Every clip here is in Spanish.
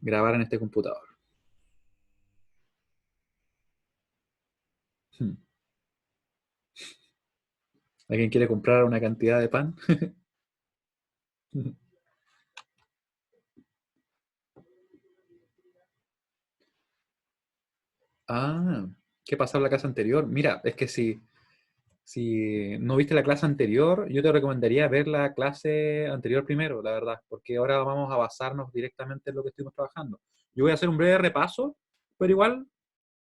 grabar en este computador. Hmm. ¿Alguien quiere comprar una cantidad de pan? Ah, ¿qué pasó en la clase anterior? Mira, es que si no viste la clase anterior, yo te recomendaría ver la clase anterior primero, la verdad, porque ahora vamos a basarnos directamente en lo que estuvimos trabajando. Yo voy a hacer un breve repaso, pero igual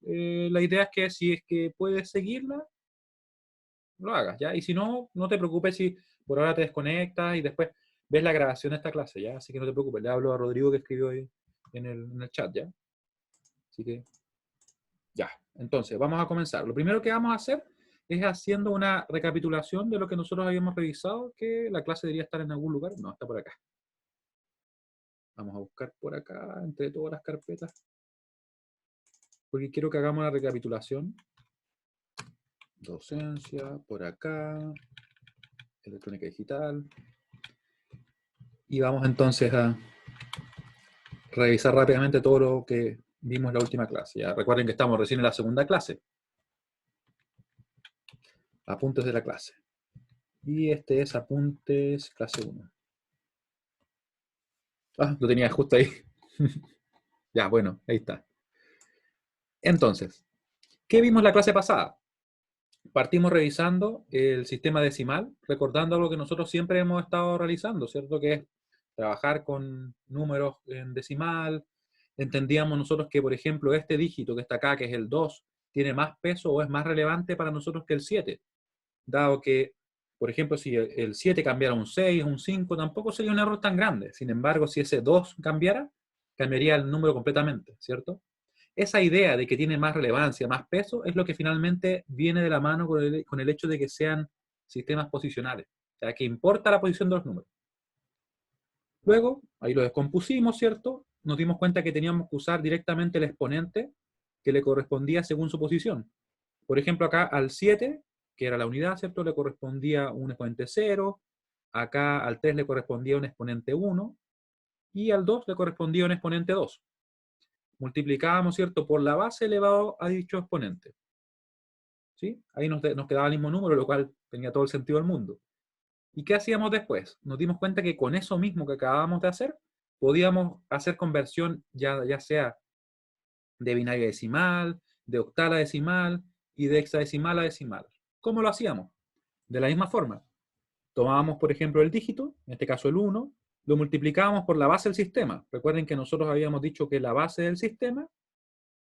la idea es que si es que puedes seguirla, lo hagas, ¿ya? Y si no, no te preocupes si por ahora te desconectas y después ves la grabación de esta clase, ¿ya? Así que no te preocupes, le hablo a Rodrigo que escribió ahí en el chat, ¿ya? Así que ya, entonces vamos a comenzar. Lo primero que vamos a hacer es haciendo una recapitulación de lo que nosotros habíamos revisado, que la clase debería estar en algún lugar. No, está por acá. Vamos a buscar por acá, entre todas las carpetas, porque quiero que hagamos una recapitulación. Docencia, por acá, electrónica digital. Y vamos entonces a revisar rápidamente todo lo que vimos en la última clase. Ya recuerden que estamos recién en la segunda clase. Apuntes de la clase. Y este es apuntes clase 1. Ah, lo tenía justo ahí. Ya, bueno, ahí está. Entonces, ¿qué vimos la clase pasada? Partimos revisando el sistema decimal, recordando algo que nosotros siempre hemos estado realizando, ¿cierto? Que es trabajar con números en decimal. Entendíamos nosotros que, por ejemplo, este dígito que está acá, que es el 2, tiene más peso o es más relevante para nosotros que el 7, dado que, por ejemplo, si el 7 cambiara un 6, un 5, tampoco sería un error tan grande. Sin embargo, si ese 2 cambiara, cambiaría el número completamente, ¿cierto? Esa idea de que tiene más relevancia, más peso, es lo que finalmente viene de la mano con el hecho de que sean sistemas posicionales, o sea, que importa la posición de los números. Luego, ahí lo descompusimos, ¿cierto? Nos dimos cuenta que teníamos que usar directamente el exponente que le correspondía según su posición. Por ejemplo, acá al 7, que era la unidad, ¿cierto? Le correspondía un exponente 0, acá al 3 le correspondía un exponente 1, y al 2 le correspondía un exponente 2. Multiplicábamos, ¿cierto?, por la base elevado a dicho exponente. ¿Sí? Ahí nos quedaba el mismo número, lo cual tenía todo el sentido del mundo. ¿Y qué hacíamos después? Nos dimos cuenta que con eso mismo que acabábamos de hacer, podíamos hacer conversión ya sea de binario a decimal, de octal a decimal y de hexadecimal a decimal. ¿Cómo lo hacíamos? De la misma forma. Tomábamos, por ejemplo, el dígito, en este caso el 1, lo multiplicábamos por la base del sistema. Recuerden que nosotros habíamos dicho que la base del sistema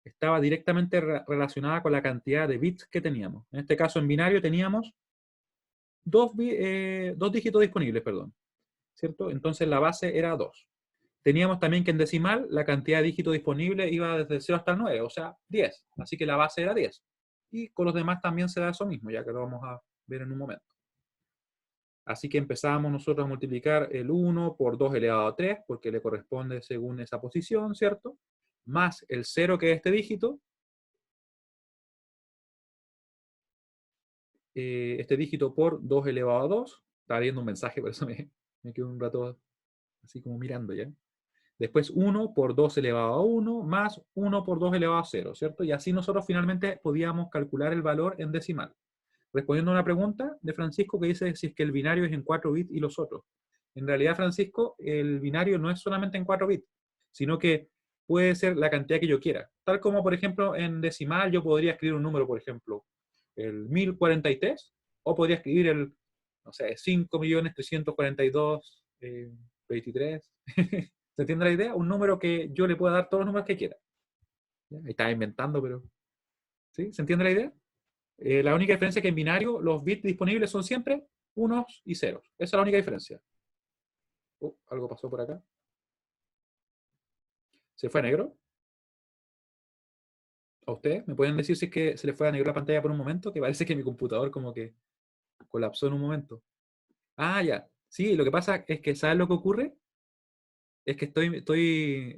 estaba directamente relacionada con la cantidad de bits que teníamos. En este caso, en binario teníamos dos dígitos disponibles, perdón, ¿cierto? Entonces la base era 2. Teníamos también que en decimal la cantidad de dígitos disponibles iba desde el 0 hasta el 9, o sea, 10. Así que la base era 10. Y con los demás también se da eso mismo, ya que lo vamos a ver en un momento. Así que empezábamos nosotros a multiplicar el 1 por 2 elevado a 3, porque le corresponde según esa posición, ¿cierto? Más el 0, que es este dígito, este dígito por 2 elevado a 2. Estaba viendo un mensaje, por eso me quedo un rato así como mirando ya. Después 1 por 2 elevado a 1 más 1 por 2 elevado a 0, ¿cierto? Y así nosotros finalmente podíamos calcular el valor en decimal. Respondiendo a una pregunta de Francisco que dice si es que el binario es en 4 bits y los otros. En realidad, Francisco, el binario no es solamente en 4 bits, sino que puede ser la cantidad que yo quiera. Tal como, por ejemplo, en decimal yo podría escribir un número, por ejemplo, el 1043, o podría escribir el, no sé, 5.342.23. ¿Se entiende la idea? Un número que yo le pueda dar todos los números que quiera. ¿Ya? Ahí estaba inventando, pero ¿sí? ¿Se entiende la idea? La única diferencia es que en binario los bits disponibles son siempre unos y ceros. Esa es la única diferencia. Algo pasó por acá. ¿Se fue a negro? ¿A ustedes? ¿Me pueden decir si es que se le fue a negro la pantalla por un momento? Que parece que mi computador como que colapsó en un momento. Ah, ya. Sí, lo que pasa es que, ¿sabes lo que ocurre? Es que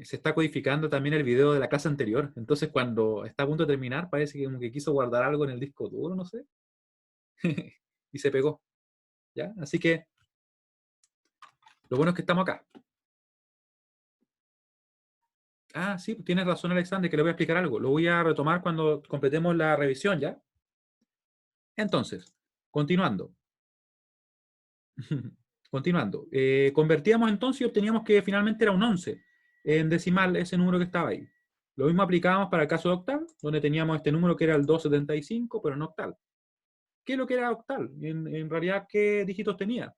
se está codificando también el video de la clase anterior. Entonces, cuando está a punto de terminar, parece que como que quiso guardar algo en el disco duro, no sé. Y se pegó. ¿Ya? Así que, lo bueno es que estamos acá. Ah, sí, tienes razón, Alexander, que le voy a explicar algo. Lo voy a retomar cuando completemos la revisión, ¿ya? Entonces, continuando. Continuando. Convertíamos entonces y obteníamos que finalmente era un 11 en decimal ese número que estaba ahí. Lo mismo aplicábamos para el caso de octal, donde teníamos este número que era el 275, pero en octal. ¿Qué es lo que era octal? En realidad, ¿qué dígitos tenía?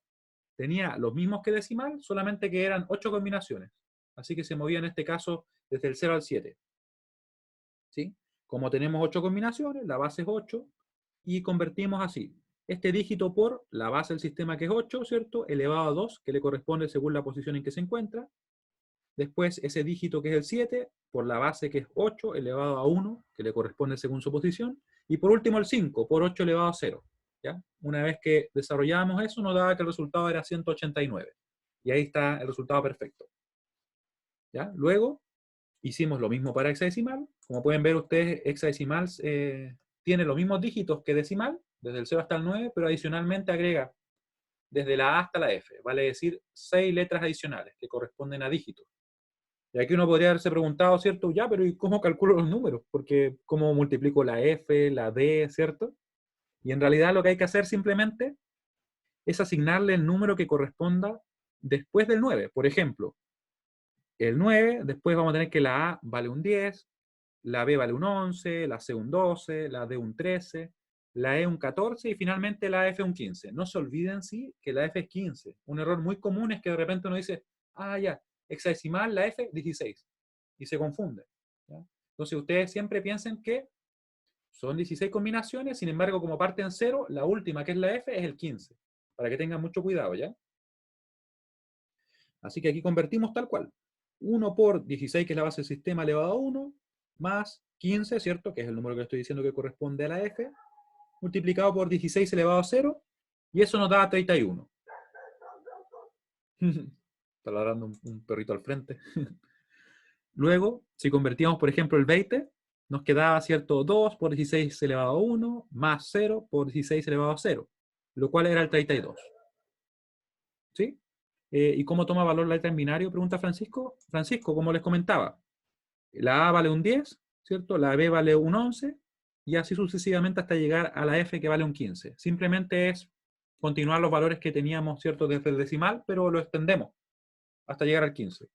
Tenía los mismos que decimal, solamente que eran 8 combinaciones. Así que se movía en este caso desde el 0 al 7. ¿Sí? Como tenemos 8 combinaciones, la base es 8, y convertimos así este dígito por la base del sistema, que es 8, ¿cierto? Elevado a 2, que le corresponde según la posición en que se encuentra. Después ese dígito, que es el 7, por la base, que es 8, elevado a 1, que le corresponde según su posición. Y por último el 5, por 8 elevado a 0. ¿Ya? Una vez que desarrollábamos eso, nos daba que el resultado era 189. Y ahí está el resultado perfecto. ¿Ya? Luego hicimos lo mismo para hexadecimal. Como pueden ver ustedes, hexadecimal tiene los mismos dígitos que decimal, desde el 0 hasta el 9, pero adicionalmente agrega desde la A hasta la F, vale decir 6 letras adicionales que corresponden a dígitos. Y aquí uno podría haberse preguntado, ¿cierto? Ya, pero ¿y cómo calculo los números? Porque ¿cómo multiplico la F, la D, ¿cierto? Y en realidad lo que hay que hacer simplemente es asignarle el número que corresponda después del 9. Por ejemplo, el 9, después vamos a tener que la A vale un 10, la B vale un 11, la C un 12, la D un 13, la E un 14 y finalmente la F un 15. No se olviden, sí, que la F es 15. Un error muy común es que de repente uno dice, ah, ya, hexadecimal, la F, 16. Y se confunde. ¿Ya? Entonces ustedes siempre piensen que son 16 combinaciones, sin embargo, como parte en 0, la última, que es la F, es el 15. Para que tengan mucho cuidado, ¿ya? Así que aquí convertimos tal cual. 1 por 16, que es la base del sistema, elevado a 1, más 15, ¿cierto? Que es el número que estoy diciendo que corresponde a la F, multiplicado por 16 elevado a 0, y eso nos da 31. Está ladrando un perrito al frente. Luego, si convertíamos, por ejemplo, el 20, nos quedaba, ¿cierto? 2 por 16 elevado a 1, más 0 por 16 elevado a 0, lo cual era el 32. ¿Sí? ¿Y cómo toma valor la letra en binario? Pregunta Francisco. Francisco, como les comentaba, la A vale un 10, ¿cierto? La B vale un 11, y así sucesivamente hasta llegar a la F, que vale un 15. Simplemente es continuar los valores que teníamos, ¿cierto? Desde el decimal, pero lo extendemos hasta llegar al 15.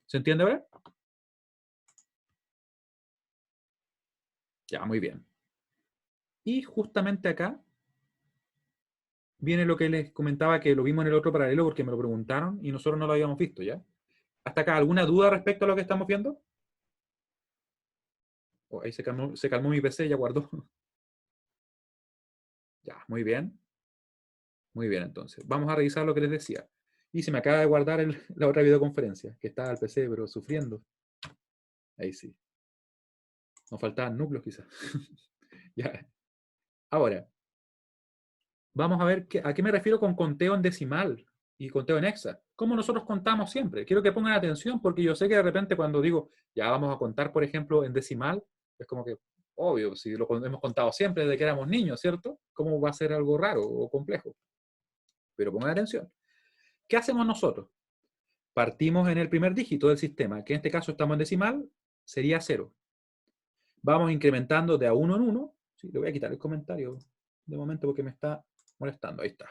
¿Se entiende ahora? Ya, muy bien. Y justamente acá viene lo que les comentaba, que lo vimos en el otro paralelo porque me lo preguntaron y nosotros no lo habíamos visto, ¿ya? ¿Hasta acá alguna duda respecto a lo que estamos viendo? Oh, ahí se calmó mi PC, ya guardó. Ya, muy bien. Muy bien, entonces. Vamos a revisar lo que les decía. Y se me acaba de guardar la otra videoconferencia, que estaba al PC, pero sufriendo. Ahí sí. Nos faltaban núcleos quizás. Ya. Ahora, vamos a ver a qué me refiero con conteo en decimal y conteo en hexa. ¿Cómo nosotros contamos siempre? Quiero que pongan atención porque yo sé que de repente cuando digo, ya vamos a contar, por ejemplo, en decimal, es como que, obvio, si lo hemos contado siempre desde que éramos niños, ¿cierto? ¿Cómo va a ser algo raro o complejo? Pero pongan atención. ¿Qué hacemos nosotros? Partimos en el primer dígito del sistema, que en este caso estamos en decimal, sería 0. Vamos incrementando de a 1 en 1. Sí, le voy a quitar el comentario de momento porque me está molestando. Ahí está.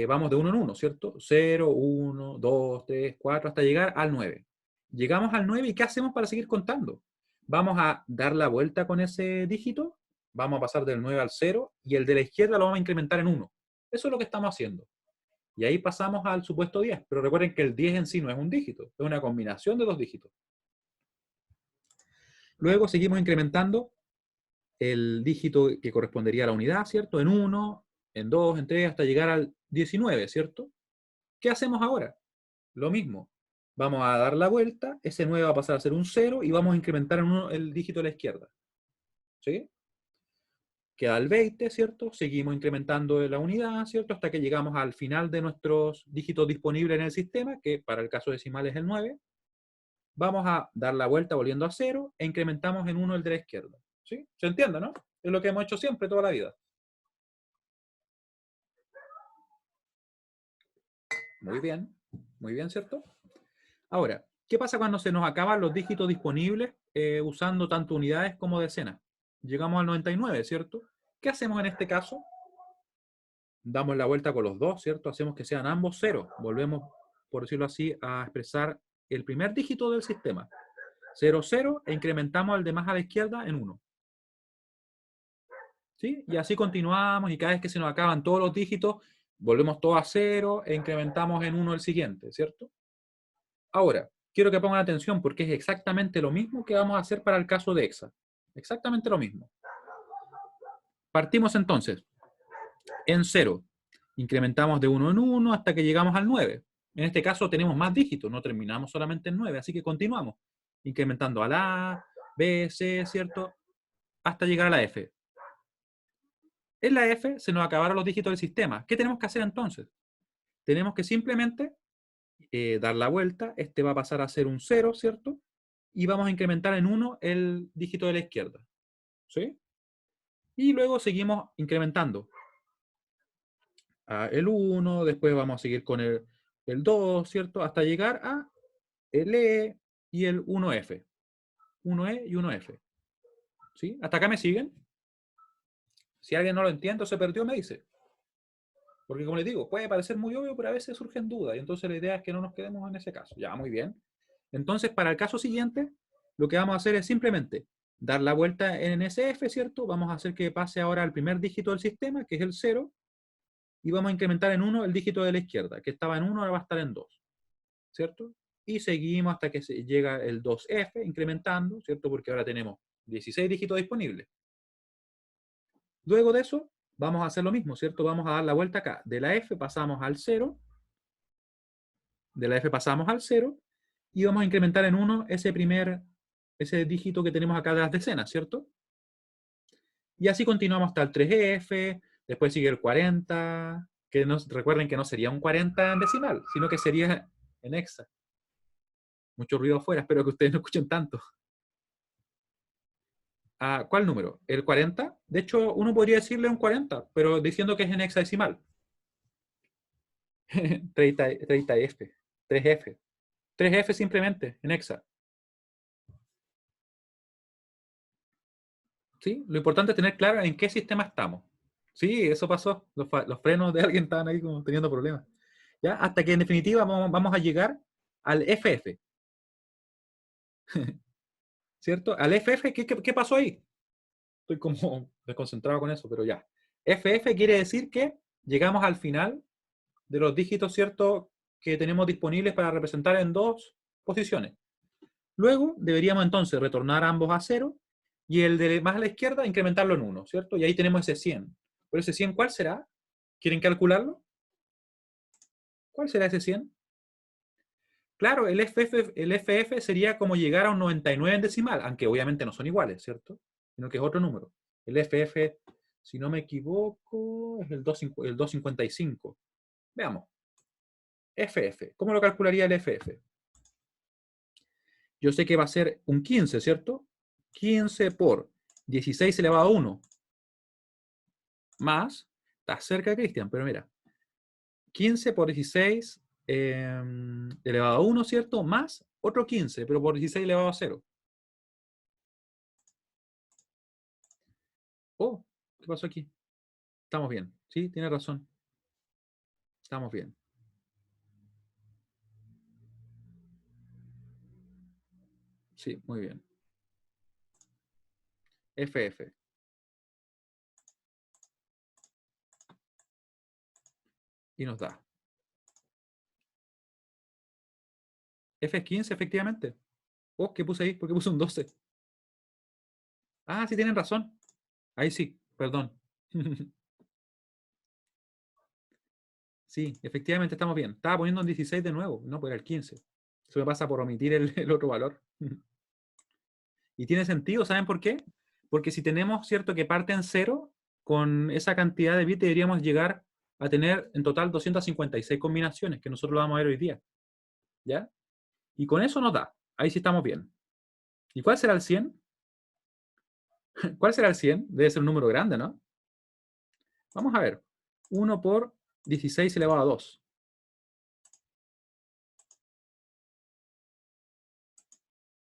Vamos de 1 en 1, ¿cierto? 0, 1, 2, 3, 4, hasta llegar al 9. Llegamos al 9 y ¿qué hacemos para seguir contando? Vamos a dar la vuelta con ese dígito, vamos a pasar del 9 al 0 y el de la izquierda lo vamos a incrementar en 1. Eso es lo que estamos haciendo. Y ahí pasamos al supuesto 10. Pero recuerden que el 10 en sí no es un dígito, es una combinación de dos dígitos. Luego seguimos incrementando el dígito que correspondería a la unidad, ¿cierto? En 1, en 2, en 3, hasta llegar al 19, ¿cierto? ¿Qué hacemos ahora? Lo mismo. Vamos a dar la vuelta, ese 9 va a pasar a ser un 0 y vamos a incrementar en 1 el dígito a la izquierda. ¿Sí? Queda el 20, ¿cierto? Seguimos incrementando la unidad, ¿cierto? Hasta que llegamos al final de nuestros dígitos disponibles en el sistema, que para el caso decimal es el 9. Vamos a dar la vuelta volviendo a 0 e incrementamos en 1 el de la izquierda. ¿Sí? ¿Se entiende, no? Es lo que hemos hecho siempre, toda la vida. Muy bien, ¿cierto? Ahora, ¿Qué pasa cuando se nos acaban los dígitos disponibles usando tanto unidades como decenas? Llegamos al 99, ¿cierto? ¿Qué hacemos en este caso? Damos la vuelta con los dos, ¿cierto? Hacemos que sean ambos cero. Volvemos, por decirlo así, a expresar el primer dígito del sistema. 0, 0, e incrementamos al de más a la izquierda en 1. ¿Sí? Y así continuamos, y cada vez que se nos acaban todos los dígitos, volvemos todos a 0 e incrementamos en 1 el siguiente, ¿cierto? Ahora, quiero que pongan atención porque es exactamente lo mismo que vamos a hacer para el caso de hexa. Exactamente lo mismo. Partimos entonces en 0. Incrementamos de 1 en 1 hasta que llegamos al 9. En este caso tenemos más dígitos, no terminamos solamente en 9, así que continuamos incrementando a la A, B, C, ¿cierto? Hasta llegar a la F. En la F se nos acabaron los dígitos del sistema. ¿Qué tenemos que hacer entonces? Tenemos que simplemente dar la vuelta. Este va a pasar a ser un 0, ¿cierto? Y vamos a incrementar en 1 el dígito de la izquierda. ¿Sí? Y luego seguimos incrementando. El 1, después vamos a seguir con el 2, ¿cierto? Hasta llegar a el E y el 1F. 1E y 1F. ¿Sí? ¿Hasta acá me siguen? Si alguien no lo entiende o se perdió, me dice. Porque como les digo, puede parecer muy obvio, pero a veces surgen dudas. Y entonces la idea es que no nos quedemos en ese caso. Ya, muy bien. Entonces, para el caso siguiente, lo que vamos a hacer es simplemente dar la vuelta en SF, ¿cierto? Vamos a hacer que pase ahora al primer dígito del sistema, que es el 0, y vamos a incrementar en 1 el dígito de la izquierda, que estaba en 1, ahora va a estar en 2, ¿cierto? Y seguimos hasta que se llega el 2F, incrementando, ¿cierto? Porque ahora tenemos 16 dígitos disponibles. Luego de eso, vamos a hacer lo mismo, ¿cierto? Vamos a dar la vuelta acá. De la F pasamos al 0, de la F pasamos al 0, y vamos a incrementar en 1 ese dígito que tenemos acá de las decenas, ¿cierto? Y así continuamos hasta el 3F, después sigue el 40, que recuerden que no sería un 40 en decimal, sino que sería en hexa. Mucho ruido afuera, espero que ustedes no escuchen tanto. ¿Cuál número? ¿El 40? De hecho, uno podría decirle un 40, pero diciendo que es en hexadecimal. 30F, 3F. 3F simplemente, en hexa. ¿Sí? Lo importante es tener claro en qué sistema estamos. Sí, eso pasó. Los frenos de alguien estaban ahí como teniendo problemas. ¿Ya? Hasta que en definitiva vamos a llegar al FF. ¿Cierto? Al FF, ¿qué pasó ahí? Estoy como desconcentrado con eso, pero ya. FF quiere decir que llegamos al final de los dígitos, ¿cierto? Que tenemos disponibles para representar en dos posiciones. Luego deberíamos entonces retornar ambos a 0 y el de más a la izquierda incrementarlo en 1, ¿cierto? Y ahí tenemos ese 100. ¿Pero ese 100 cuál será? ¿Quieren calcularlo? ¿Cuál será ese 100? Claro, el FF sería como llegar a un 99 en decimal, aunque obviamente no son iguales, ¿cierto? Sino que es otro número. El FF, si no me equivoco, es el 255. Veamos. FF. ¿Cómo lo calcularía el FF? Yo sé que va a ser un 15, ¿cierto? 15 por 16 elevado a 1 más, está cerca de Cristian, pero mira, 15 por 16 elevado a 1, ¿cierto? Más otro 15, pero por 16 elevado a 0. Oh, ¿qué pasó aquí? Estamos bien, sí, tiene razón. Estamos bien. Sí, muy bien. FF. Y nos da. F es 15, efectivamente. Oh, ¿qué puse ahí? ¿Por qué puse un 12? Ah, sí, tienen razón. Ahí sí, perdón. Sí, efectivamente estamos bien. Estaba poniendo un 16 de nuevo, no, pues era el 15. Eso me pasa por omitir el otro valor. Y tiene sentido, ¿saben por qué? Porque si tenemos, ¿cierto?, que parte en 0, con esa cantidad de bits deberíamos llegar a tener en total 256 combinaciones, que nosotros lo vamos a ver hoy día. ¿Ya? Y con eso nos da. Ahí sí estamos bien. ¿Y cuál será el 100? ¿Cuál será el 100? Debe ser un número grande, ¿no? Vamos a ver. 1 por 16 elevado a 2.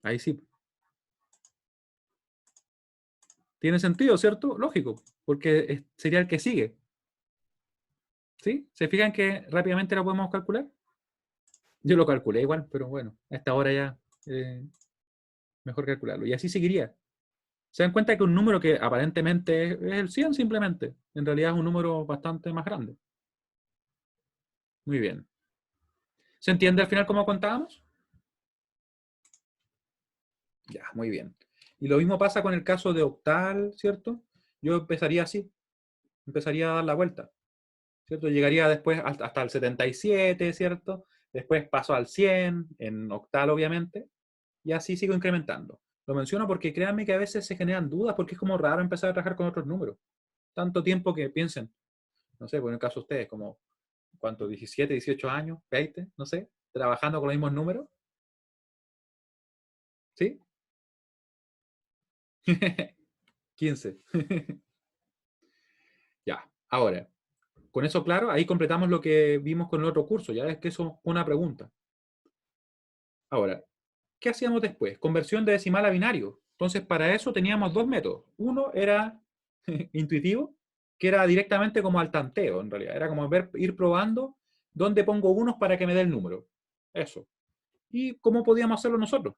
Ahí sí. Tiene sentido, ¿cierto? Lógico, porque sería el que sigue. ¿Sí? ¿Se fijan que rápidamente lo podemos calcular? Yo lo calculé igual, pero bueno, a esta hora ya mejor calcularlo. Y así seguiría. Se dan cuenta que un número que aparentemente es el 100 simplemente, en realidad es un número bastante más grande. Muy bien. ¿Se entiende al final cómo contábamos? Ya, muy bien. Y lo mismo pasa con el caso de octal, ¿cierto? Yo empezaría así, empezaría a dar la vuelta, ¿cierto? Llegaría después hasta el 77, ¿cierto? Después paso al 100, en octal obviamente, y así sigo incrementando. Lo menciono porque créanme que a veces se generan dudas porque es como raro empezar a trabajar con otros números. Tanto tiempo que piensen, no sé, por el caso de ustedes, como, ¿cuánto? 17, 18 años, 20, no sé, trabajando con los mismos números, ¿sí? 15. Ya, ahora, con eso claro, ahí completamos lo que vimos con el otro curso, ya es que eso es una pregunta. Ahora, ¿qué hacíamos después? Conversión de decimal a binario. Entonces, para eso teníamos dos métodos. Uno era intuitivo, que era directamente como al tanteo, en realidad. Era como ir probando dónde pongo unos para que me dé el número. Eso. ¿Y cómo podíamos hacerlo nosotros?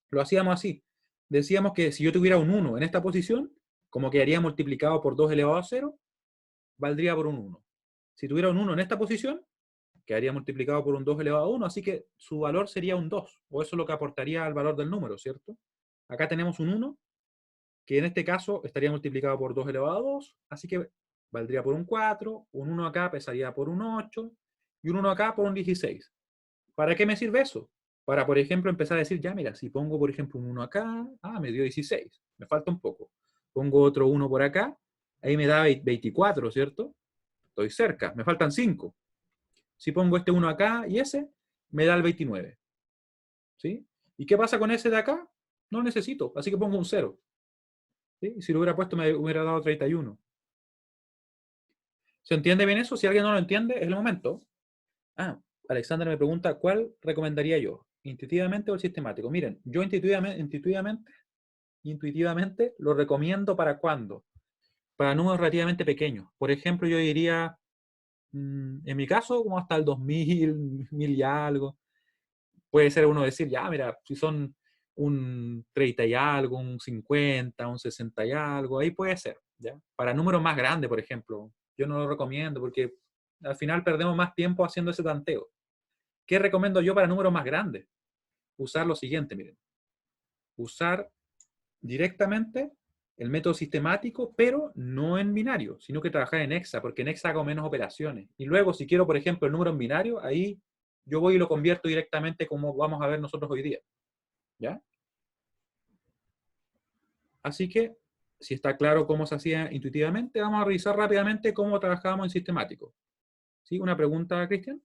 Lo hacíamos así. Decíamos que si yo tuviera un 1 en esta posición, como quedaría multiplicado por 2 elevado a 0, valdría por un 1. Si tuviera un 1 en esta posición, quedaría multiplicado por un 2 elevado a 1, así que su valor sería un 2, o eso es lo que aportaría al valor del número, ¿cierto? Acá tenemos un 1, que en este caso estaría multiplicado por 2 elevado a 2, así que valdría por un 4, un 1 acá pesaría por un 8, y un 1 acá por un 16. ¿Para qué me sirve eso? Para, por ejemplo, empezar a decir, ya mira, si pongo, por ejemplo, un 1 acá, me dio 16, me falta un poco. Pongo otro 1 por acá, ahí me da 24, ¿cierto? Estoy cerca, me faltan 5. Si pongo este 1 acá y ese, me da el 29. ¿Sí? ¿Y qué pasa con ese de acá? No necesito, así que pongo un 0. ¿Sí? Y si lo hubiera puesto me hubiera dado 31. ¿Se entiende bien eso? Si alguien no lo entiende, es el momento. Ah, Alexander me pregunta, ¿cuál recomendaría yo? ¿Intuitivamente o el sistemático? Miren, yo intuitivamente lo recomiendo para cuándo? Para números relativamente pequeños. Por ejemplo, yo diría, en mi caso, como hasta el 2000, 1000 y algo. Puede ser uno decir, ya, mira, si son un 30 y algo, un 50, un 60 y algo, ahí puede ser, ¿ya? Para números más grandes, por ejemplo, yo no lo recomiendo porque al final perdemos más tiempo haciendo ese tanteo. ¿Qué recomiendo yo para números más grandes? Usar lo siguiente, miren. Usar directamente el método sistemático, pero no en binario, sino que trabajar en hexa, porque en hexa hago menos operaciones. Y luego, si quiero, por ejemplo, el número en binario, ahí yo voy y lo convierto directamente como vamos a ver nosotros hoy día. ¿Ya? Así que, si está claro cómo se hacía intuitivamente, vamos a revisar rápidamente cómo trabajábamos en sistemático. ¿Sí? ¿Una pregunta, Cristian?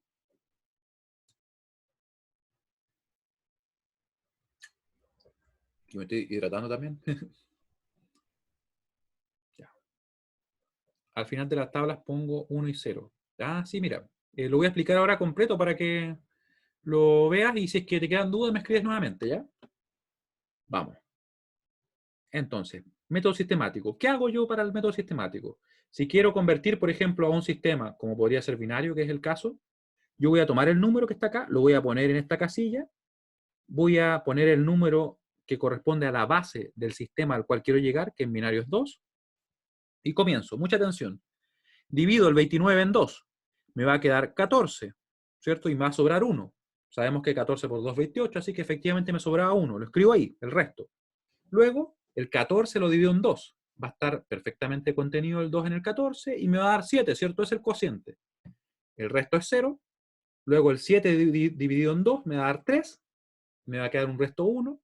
Yo me estoy hidratando también. Ya. Al final de las tablas pongo 1 y 0. Ah, sí, mira. Lo voy a explicar ahora completo para que lo veas y si es que te quedan dudas me escribes nuevamente, ¿ya? Vamos. Entonces, método sistemático. ¿Qué hago yo para el método sistemático? Si quiero convertir, por ejemplo, a un sistema, como podría ser binario, que es el caso, yo voy a tomar el número que está acá, lo voy a poner en esta casilla, voy a poner el número que corresponde a la base del sistema al cual quiero llegar, que en binario es 2, y comienzo. Mucha atención. Divido el 29 en 2, me va a quedar 14, ¿cierto? Y me va a sobrar 1. Sabemos que 14 por 2 es 28, así que efectivamente me sobraba 1. Lo escribo ahí, el resto. Luego, el 14 lo divido en 2. Va a estar perfectamente contenido el 2 en el 14 y me va a dar 7, ¿cierto? Es el cociente. El resto es 0. Luego el 7 dividido en 2 me va a dar 3. Me va a quedar un resto 1.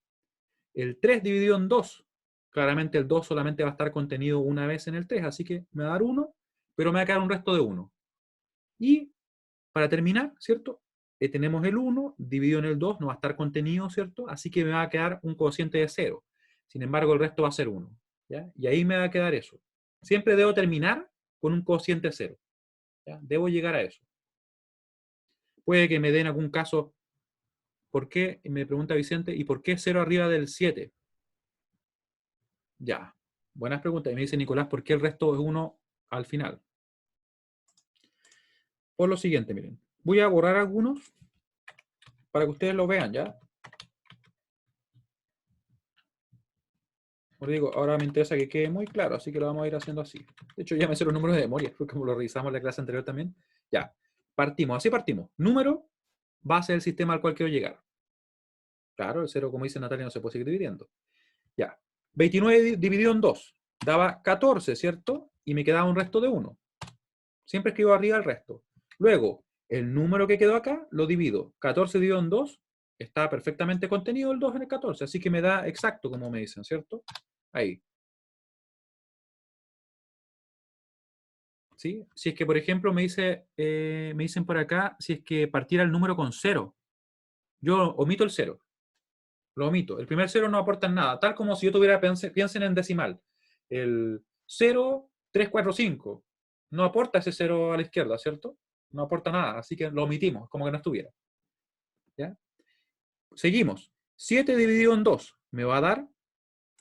El 3 dividido en 2. Claramente el 2 solamente va a estar contenido una vez en el 3, así que me va a dar 1, pero me va a quedar un resto de 1. Y para terminar, ¿cierto? Tenemos el 1 dividido en el 2, no va a estar contenido, ¿cierto? Así que me va a quedar un cociente de 0. Sin embargo, el resto va a ser 1. ¿Ya? Y ahí me va a quedar eso. Siempre debo terminar con un cociente 0. ¿Ya? Debo llegar a eso. Puede que me den algún caso ¿Por qué? Me pregunta Vicente, ¿y por qué 0 arriba del 7? Ya, buenas preguntas. Y me dice Nicolás, ¿por qué el resto es 1 al final? Por lo siguiente, miren. Voy a borrar algunos para que ustedes lo vean, ¿ya? Como digo, ahora me interesa que quede muy claro, así que lo vamos a ir haciendo así. De hecho, ya me sé los números de memoria, porque como lo revisamos en la clase anterior también. Ya, partimos, así partimos. Número, base del sistema al cual quiero llegar. Claro, el 0, como dice Natalia, no se puede seguir dividiendo. Ya, 29 dividido en 2, daba 14, ¿cierto? Y me quedaba un resto de 1. Siempre escribo arriba el resto. Luego, el número que quedó acá, lo divido. 14 dividido en 2, está perfectamente contenido el 2 en el 14, así que me da exacto, como me dicen, ¿cierto? Ahí. ¿Sí? Si es que, por ejemplo, me dicen por acá, si es que partiera el número con 0, yo omito el 0, lo omito. El primer 0 no aporta nada, tal como si yo tuviera, piensen en decimal. El 0, 3, 4, 5, no aporta ese 0 a la izquierda, ¿cierto? No aporta nada, así que lo omitimos, como que no estuviera. ¿Ya? Seguimos. 7 dividido en 2 me va a dar,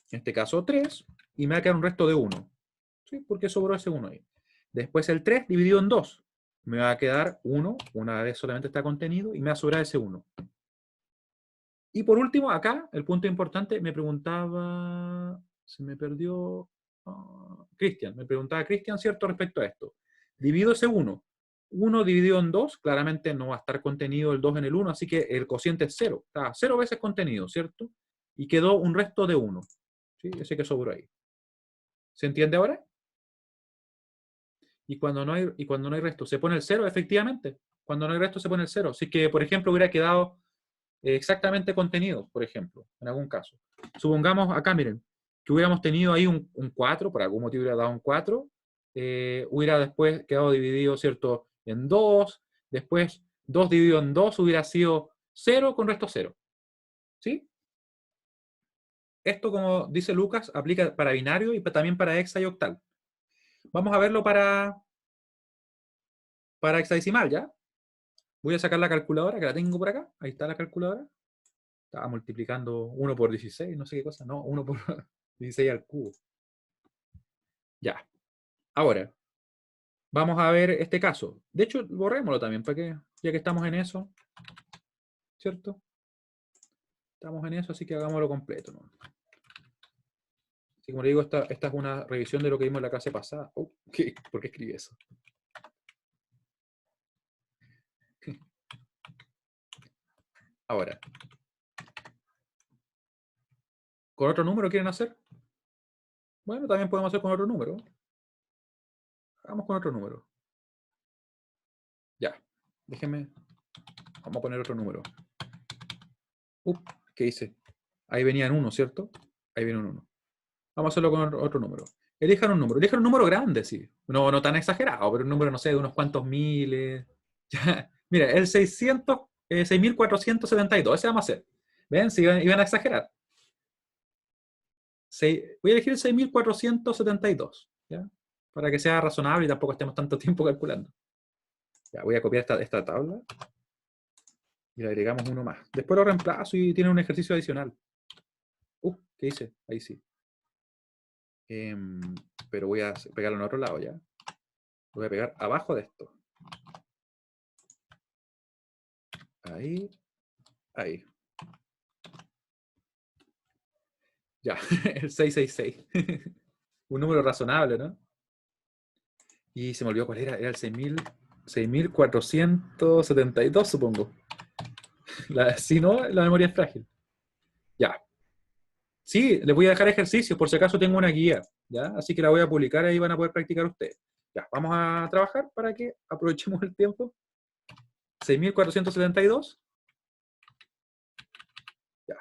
en este caso, 3, y me va a quedar un resto de 1. ¿Sí? Porque sobró ese 1 ahí. Después el 3 dividido en 2. Me va a quedar 1, una vez solamente está contenido, y me va a sobrar ese 1. Y por último, acá, el punto importante, me preguntaba, se me perdió, Cristian, me preguntaba Cristian, ¿cierto? Respecto a esto. Divido ese 1. 1 dividido en 2, claramente no va a estar contenido el 2 en el 1, así que el cociente es 0. Está 0 veces contenido, ¿cierto? Y quedó un resto de 1. ¿Sí? Ese que sobró ahí. ¿Se entiende ahora? Y cuando no hay resto, ¿se pone el 0? Efectivamente. Cuando no hay resto, se pone el 0. Así que, por ejemplo, hubiera quedado exactamente contenido, por ejemplo, en algún caso. Supongamos acá, miren, que hubiéramos tenido ahí un 4, por algún motivo hubiera dado un 4, hubiera después quedado dividido, ¿cierto?, en 2, después 2 dividido en 2 hubiera sido 0 con resto 0. ¿Sí? Esto, como dice Lucas, aplica para binario y también para hexa y octal. Vamos a verlo para hexadecimal, ¿ya? Voy a sacar la calculadora, que la tengo por acá. Ahí está la calculadora. Estaba multiplicando 1 por 16, no sé qué cosa. No, 1 por 16 al cubo. Ya. Ahora, vamos a ver este caso. De hecho, borrémoslo también, para que, ya que estamos en eso, ¿cierto? Estamos en eso, así que hagámoslo completo, ¿no? Así como le digo, esta es una revisión de lo que vimos en la clase pasada. ¿Por qué escribí eso? Ahora, ¿con otro número quieren hacer? Bueno, también podemos hacer con otro número. Hagamos con otro número. Ya, déjenme. Vamos a poner otro número. ¿Qué hice? Ahí venían 1, ¿cierto? Ahí viene un 1. Vamos a hacerlo con otro número. Elijan un número. Elijan un número grande, sí. No tan exagerado, pero un número, no sé, de unos cuantos miles. Ya. Mira, el 6.472. Ese vamos a hacer. ¿Ven? Si iban a exagerar. Voy a elegir el 6.472. ¿Ya? Para que sea razonable y tampoco estemos tanto tiempo calculando. Ya, voy a copiar esta tabla. Y le agregamos uno más. Después lo reemplazo y tiene un ejercicio adicional. ¿Qué hice? Ahí sí. Pero voy a pegarlo en otro lado ya. Lo voy a pegar abajo de esto. Ahí. Ahí. Ya, el 666. Un número razonable, ¿no? Y se me olvidó cuál era. Era el 6.472, supongo. Si no, la memoria es frágil. Ya. Sí, les voy a dejar ejercicios, por si acaso tengo una guía, ¿ya? Así que la voy a publicar y ahí van a poder practicar ustedes. Ya, vamos a trabajar para que aprovechemos el tiempo. 6.472. Ya.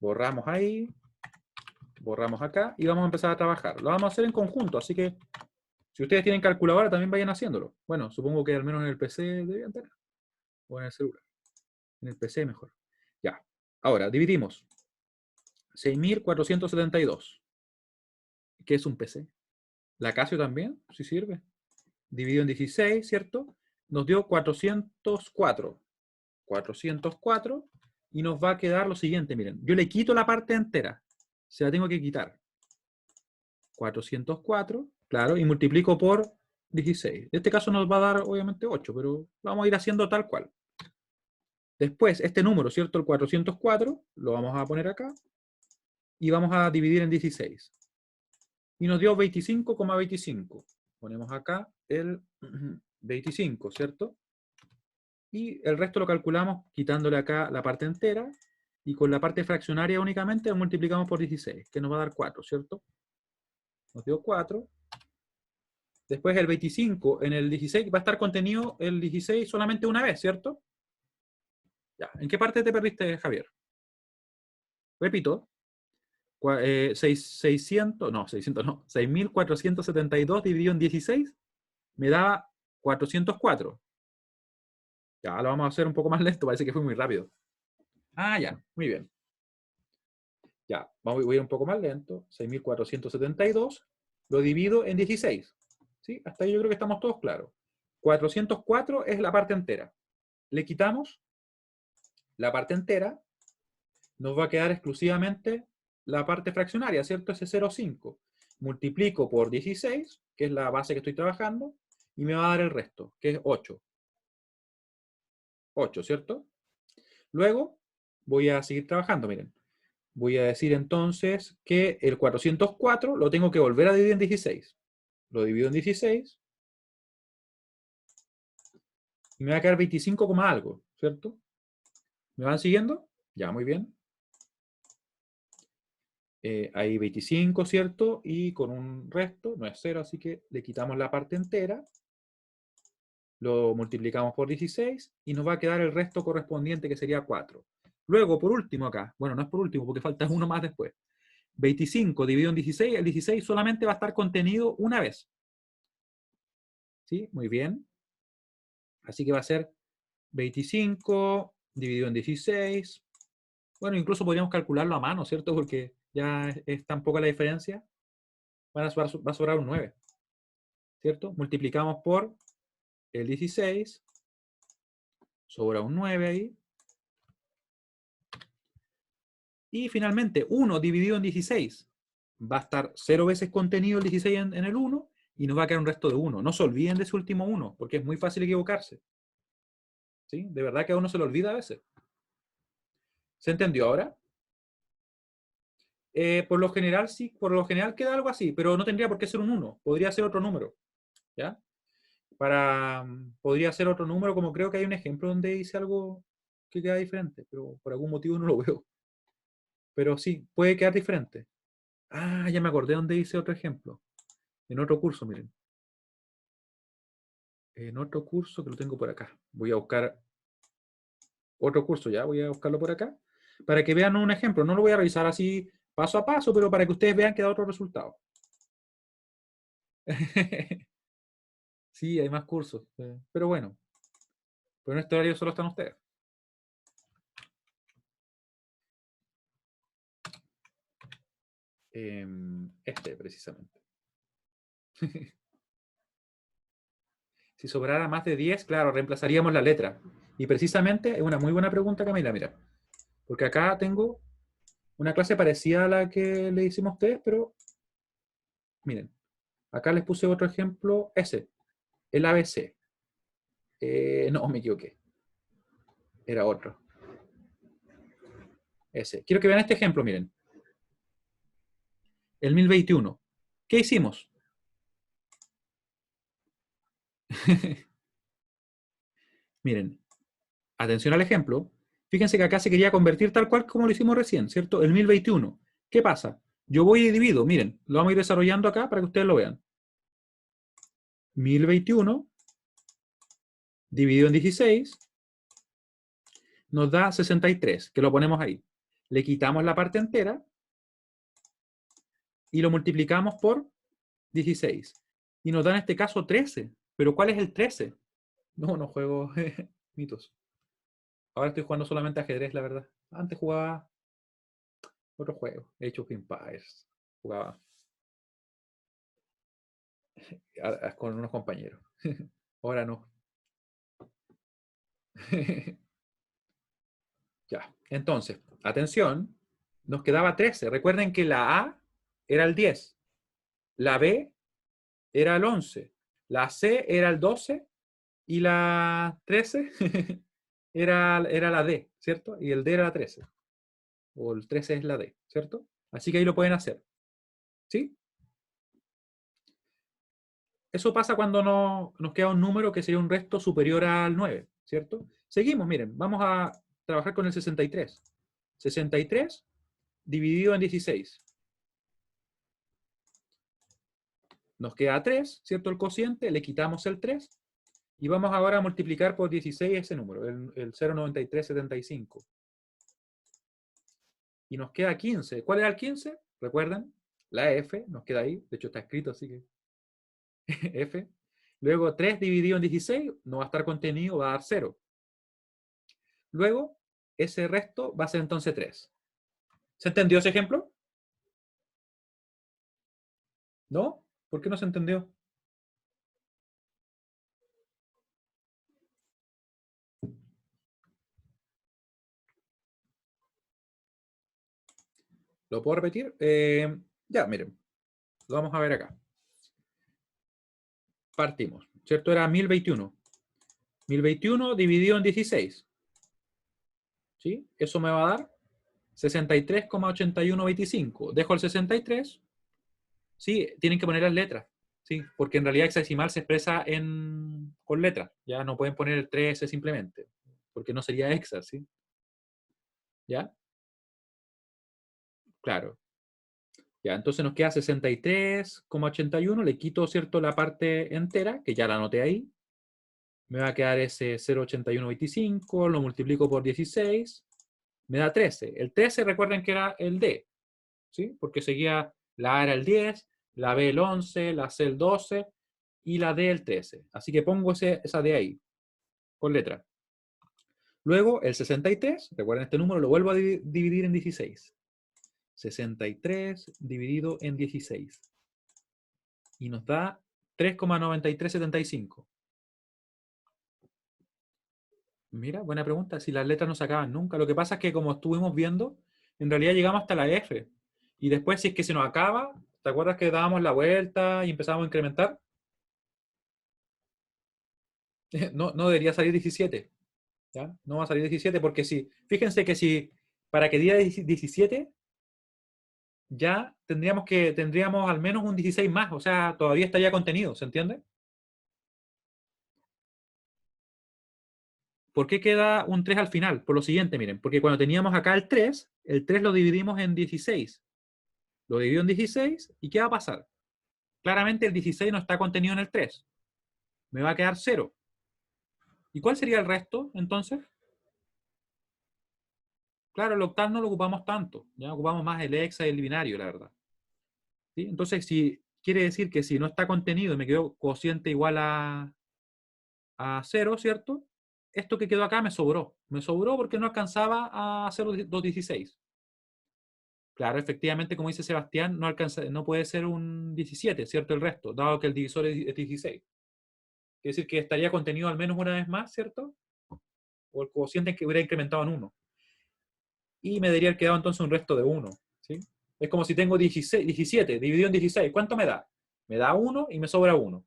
Borramos ahí. Borramos acá y vamos a empezar a trabajar. Lo vamos a hacer en conjunto, así que si ustedes tienen calculadora también vayan haciéndolo. Bueno, supongo que al menos en el PC deberían tener. O en el celular. En el PC mejor. Ya. Ahora, dividimos. 6.472. ¿Qué es un PC? La Casio también, si sirve. Dividido en 16, ¿cierto? Nos dio 404. 404. y nos va a quedar lo siguiente, miren. Yo le quito la parte entera. Se la tengo que quitar. 404, claro, y multiplico por 16. En este caso nos va a dar, obviamente, 8, pero vamos a ir haciendo tal cual. Después, este número, ¿cierto? El 404, lo vamos a poner acá, y vamos a dividir en 16. Y nos dio 25,25. Ponemos acá el 25, ¿cierto? Y el resto lo calculamos quitándole acá la parte entera, y con la parte fraccionaria únicamente lo multiplicamos por 16, que nos va a dar 4, ¿cierto? Nos dio 4. Después el 25 en el 16 va a estar contenido el 16 solamente una vez, ¿cierto? Ya. ¿En qué parte te perdiste, Javier? Repito. 600, no, 600 no, 6.472 dividido en 16 me daba 404. Ya, lo vamos a hacer un poco más lento, parece que fue muy rápido. Ah, ya, muy bien. Ya, voy a ir un poco más lento. 6.472 lo divido en 16. ¿Sí? Hasta ahí yo creo que estamos todos claros. 404 es la parte entera. Le quitamos la parte entera, nos va a quedar exclusivamente la parte fraccionaria, ¿cierto? Ese 0,5. Multiplico por 16, que es la base que estoy trabajando, y me va a dar el resto, que es 8. 8, ¿cierto? Luego voy a seguir trabajando, miren. Voy a decir entonces que el 404 lo tengo que volver a dividir en 16. Lo divido en 16 y me va a quedar 25, algo, ¿cierto? ¿Me van siguiendo? Ya, muy bien. Ahí 25, ¿cierto? Y con un resto, no es 0, así que le quitamos la parte entera, lo multiplicamos por 16 y nos va a quedar el resto correspondiente, que sería 4. Luego, por último acá, bueno, no es por último porque falta uno más después. 25 dividido en 16, el 16 solamente va a estar contenido una vez. ¿Sí? Muy bien. Así que va a ser 25 dividido en 16. Bueno, incluso podríamos calcularlo a mano, ¿cierto? Porque ya es tan poca la diferencia. Va a sobrar un 9, ¿cierto? Multiplicamos por el 16, sobra un 9 ahí. Y finalmente, 1 dividido en 16 va a estar 0 veces contenido el 16 en el 1 y nos va a quedar un resto de 1. No se olviden de ese último 1, porque es muy fácil equivocarse. ¿Sí? De verdad que a uno se le olvida a veces. ¿Se entendió ahora? Por lo general sí, por lo general queda algo así, pero no tendría por qué ser un 1, podría ser otro número, ¿ya? Podría ser otro número, como creo que hay un ejemplo donde dice algo que queda diferente, pero por algún motivo no lo veo. Pero sí, puede quedar diferente. Ah, ya me acordé donde dice otro ejemplo. En otro curso, miren. En otro curso que lo tengo por acá. Voy a buscar otro curso, ya, voy a buscarlo por acá, para que vean un ejemplo. No lo voy a revisar así paso a paso, pero para que ustedes vean que da otro resultado. Sí, hay más cursos, pero bueno, pero en este horario solo están ustedes. Este, precisamente. Si sobrara más de 10, claro, reemplazaríamos la letra. Y precisamente es una muy buena pregunta, Camila, mira. Porque acá tengo una clase parecida a la que le hicimos a ustedes, pero miren, acá les puse otro ejemplo, ese, el ABC. No, me equivoqué. Era otro. Ese. Quiero que vean este ejemplo, miren. El 1021. ¿Qué hicimos? Miren, atención al ejemplo. Fíjense que acá se quería convertir tal cual como lo hicimos recién, ¿cierto? El 1021. ¿Qué pasa? Yo voy y divido, miren, lo vamos a ir desarrollando acá para que ustedes lo vean. 1021 dividido en 16 nos da 63, que lo ponemos ahí. Le quitamos la parte entera y lo multiplicamos por 16. Y nos da en este caso 13. ¿Pero cuál es el 13? No, no juego mitos. Ahora estoy jugando solamente ajedrez, la verdad. Antes jugaba otro juego, Age of Empires. Jugaba con unos compañeros. Ahora no. Ya, entonces, atención, nos quedaba 13. Recuerden que la A era el 10, la B era el 11, la C era el 12 y la 13 era la D, ¿cierto? Y el D era la 13, o el 13 es la D, ¿cierto? Así que ahí lo pueden hacer, ¿sí? Eso pasa cuando nos queda un número que sería un resto superior al 9, ¿cierto? Seguimos, miren, vamos a trabajar con el 63. 63 dividido en 16. Nos queda 3, ¿cierto? El cociente, le quitamos el 3 y vamos ahora a multiplicar por 16 ese número, el 0,9375. Y nos queda 15. ¿Cuál era el 15? ¿Recuerdan? La F, nos queda ahí, de hecho está escrito, así que F. Luego 3 dividido en 16 no va a estar contenido, va a dar 0. Luego, ese resto va a ser entonces 3. ¿Se entendió ese ejemplo? ¿No? ¿Por qué no se entendió? ¿Lo puedo repetir? Ya, miren. Lo vamos a ver acá. Partimos, ¿cierto? Era 1021. 1021 dividido en 16. ¿Sí? Eso me va a dar 63,8125. Dejo el 63. Sí, tienen que poner las letras. Sí, porque en realidad hexadecimal se expresa con letras. Ya no pueden poner el 13 simplemente. Porque no sería hexa, ¿sí? ¿Ya? Claro. Ya, entonces nos queda 63,81. Le quito, ¿cierto?, la parte entera, que ya la anoté ahí. Me va a quedar ese 0,8125. Lo multiplico por 16. Me da 13. El 13 recuerden que era el D. ¿Sí? Porque seguía, la A era el 10, la B el 11, la C el 12 y la D el 13. Así que pongo esa D ahí, con letra. Luego el 63, recuerden este número, lo vuelvo a dividir en 16. 63 dividido en 16. Y nos da 3,9375. Mira, buena pregunta. Si las letras no se acaban nunca. Lo que pasa es que como estuvimos viendo, en realidad llegamos hasta la F. Y después, si es que se nos acaba, ¿te acuerdas que dábamos la vuelta y empezábamos a incrementar? No, no debería salir 17. ¿Ya? No va a salir 17 porque si, fíjense que si para que diera 17, ya tendríamos al menos un 16 más, o sea, todavía estaría contenido, ¿se entiende? ¿Por qué queda un 3 al final? Por lo siguiente, miren, porque cuando teníamos acá el 3 lo dividimos en 16. Lo divido en 16 y ¿qué va a pasar? Claramente el 16 no está contenido en el 3. Me va a quedar 0. ¿Y cuál sería el resto, entonces? Claro, el octal no lo ocupamos tanto, ya ocupamos más el hexa y el binario, la verdad. ¿Sí? Entonces, si quiere decir que si no está contenido y me quedó cociente igual a 0, ¿cierto? Esto que quedó acá me sobró. Me sobró porque no alcanzaba a hacer los 16. Claro, efectivamente, como dice Sebastián, no puede ser un 17, ¿cierto? El resto, dado que el divisor es 16. Quiere decir que estaría contenido al menos una vez más, ¿cierto? O el cociente que hubiera incrementado en 1. Y me debería quedado entonces un resto de 1. ¿Sí? Es como si tengo 17 dividido en 16. ¿Cuánto me da? Me da 1 y me sobra 1.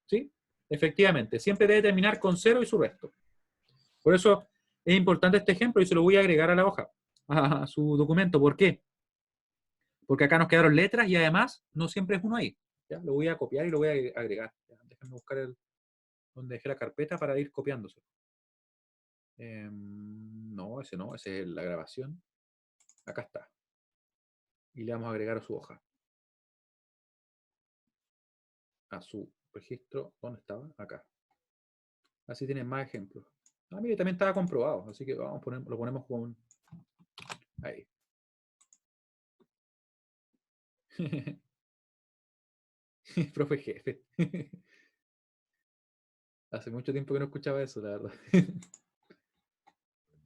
¿Sí? Efectivamente, siempre debe terminar con 0 y su resto. Por eso es importante este ejemplo y se lo voy a agregar a la hoja, a su documento. ¿Por qué? Porque acá nos quedaron letras y además no siempre es uno ahí. ¿Ya? Lo voy a copiar y lo voy a agregar. ¿Ya? Déjenme buscar donde dejé la carpeta para ir copiándose. No, ese es la grabación. Acá está. Y le vamos a agregar a su hoja. A su registro. ¿Dónde estaba? Acá. Así tienen más ejemplos. Ah, mire, también estaba comprobado. Así que vamos a lo ponemos con... Ahí. Profe jefe. Hace mucho tiempo que no escuchaba eso, la verdad.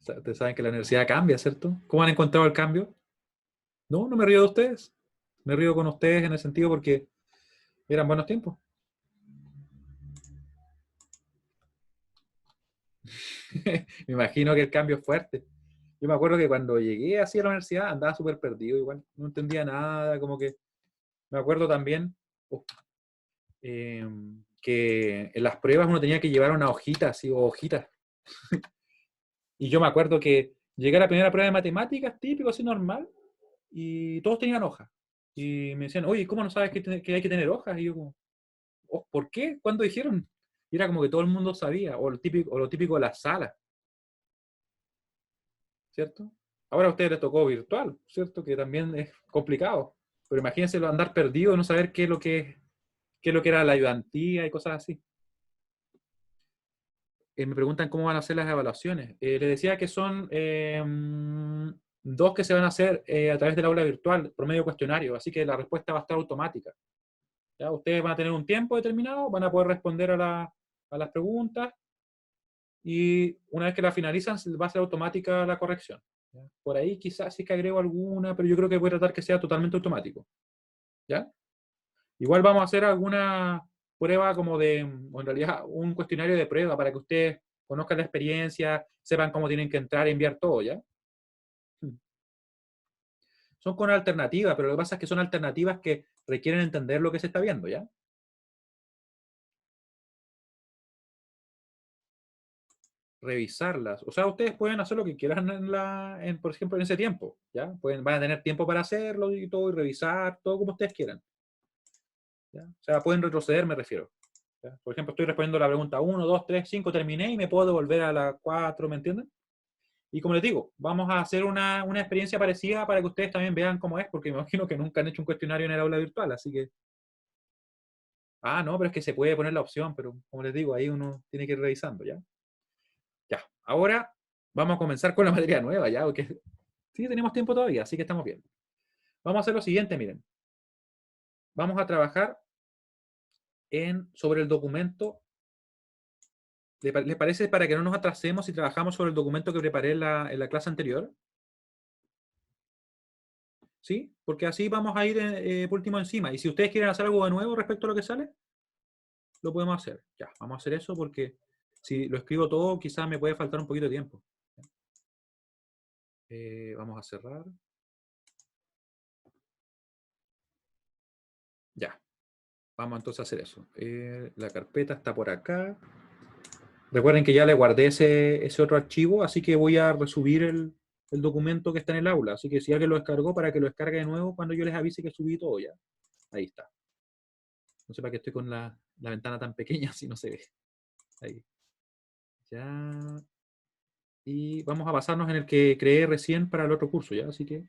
Ustedes saben que la universidad cambia, ¿cierto? ¿Cómo han encontrado el cambio? No, no me río de ustedes. Me río con ustedes en el sentido porque eran buenos tiempos. Me imagino que el cambio es fuerte. Yo me acuerdo que cuando llegué así a la universidad andaba súper perdido, igual no entendía nada, como que me acuerdo también que en las pruebas uno tenía que llevar una hojita así, o hojitas. Y yo me acuerdo que llegué a la primera prueba de matemáticas, típico, así normal, y todos tenían hojas. Y me decían, oye, ¿cómo no sabes que hay que tener hojas? Y yo como, "Oh, ¿por qué? ¿Cuándo dijeron?" Y era como que todo el mundo sabía, o lo típico de las salas, ¿cierto? Ahora a ustedes les tocó virtual, ¿cierto? Que también es complicado. Pero imagínense andar perdido y no saber qué es lo que era la ayudantía y cosas así. Me preguntan cómo van a ser las evaluaciones. Les decía que son dos que se van a hacer a través del aula virtual, por medio de cuestionario, así que la respuesta va a estar automática. ¿Ya? Ustedes van a tener un tiempo determinado, van a poder responder a las preguntas y una vez que la finalizan va a ser automática la corrección. ¿Ya? Por ahí quizás sí que agrego alguna, pero yo creo que voy a tratar que sea totalmente automático. ¿Ya? Igual vamos a hacer alguna prueba como o en realidad un cuestionario de prueba para que ustedes conozcan la experiencia, sepan cómo tienen que entrar y enviar todo, ¿ya? Son con alternativas, pero lo que pasa es que son alternativas que requieren entender lo que se está viendo, ¿ya? Revisarlas. O sea, ustedes pueden hacer lo que quieran por ejemplo, en ese tiempo, ¿ya? Van a tener tiempo para hacerlo y todo, y revisar, todo como ustedes quieran, ¿ya? O sea, pueden retroceder, me refiero. ¿Ya? Por ejemplo, estoy respondiendo la pregunta 1, 2, 3, 5, terminé y me puedo devolver a la 4, ¿me entienden? Y como les digo, vamos a hacer una experiencia parecida para que ustedes también vean cómo es, porque me imagino que nunca han hecho un cuestionario en el aula virtual, así que... Ah, no, pero es que se puede poner la opción, pero como les digo, ahí uno tiene que ir revisando, ¿ya? Ya, ahora vamos a comenzar con la materia nueva, ¿ya? Porque sí, tenemos tiempo todavía, así que estamos bien. Vamos a hacer lo siguiente, miren. Vamos a trabajar sobre el documento. ¿Les parece para que no nos atrasemos si trabajamos sobre el documento que preparé en la clase anterior? ¿Sí? Porque así vamos a ir por último encima. Y si ustedes quieren hacer algo de nuevo respecto a lo que sale, lo podemos hacer. Ya, vamos a hacer eso porque si lo escribo todo, quizás me puede faltar un poquito de tiempo. Vamos a cerrar. Ya, vamos entonces a hacer eso. La carpeta está por acá. Recuerden que ya le guardé ese otro archivo, así que voy a resubir el documento que está en el aula. Así que si alguien lo descargó, para que lo descargue de nuevo cuando yo les avise que subí todo ya. Ahí está. No sé para qué estoy con la ventana tan pequeña si no se ve. Ahí. Ya. Y vamos a basarnos en el que creé recién para el otro curso, ¿ya? Así que,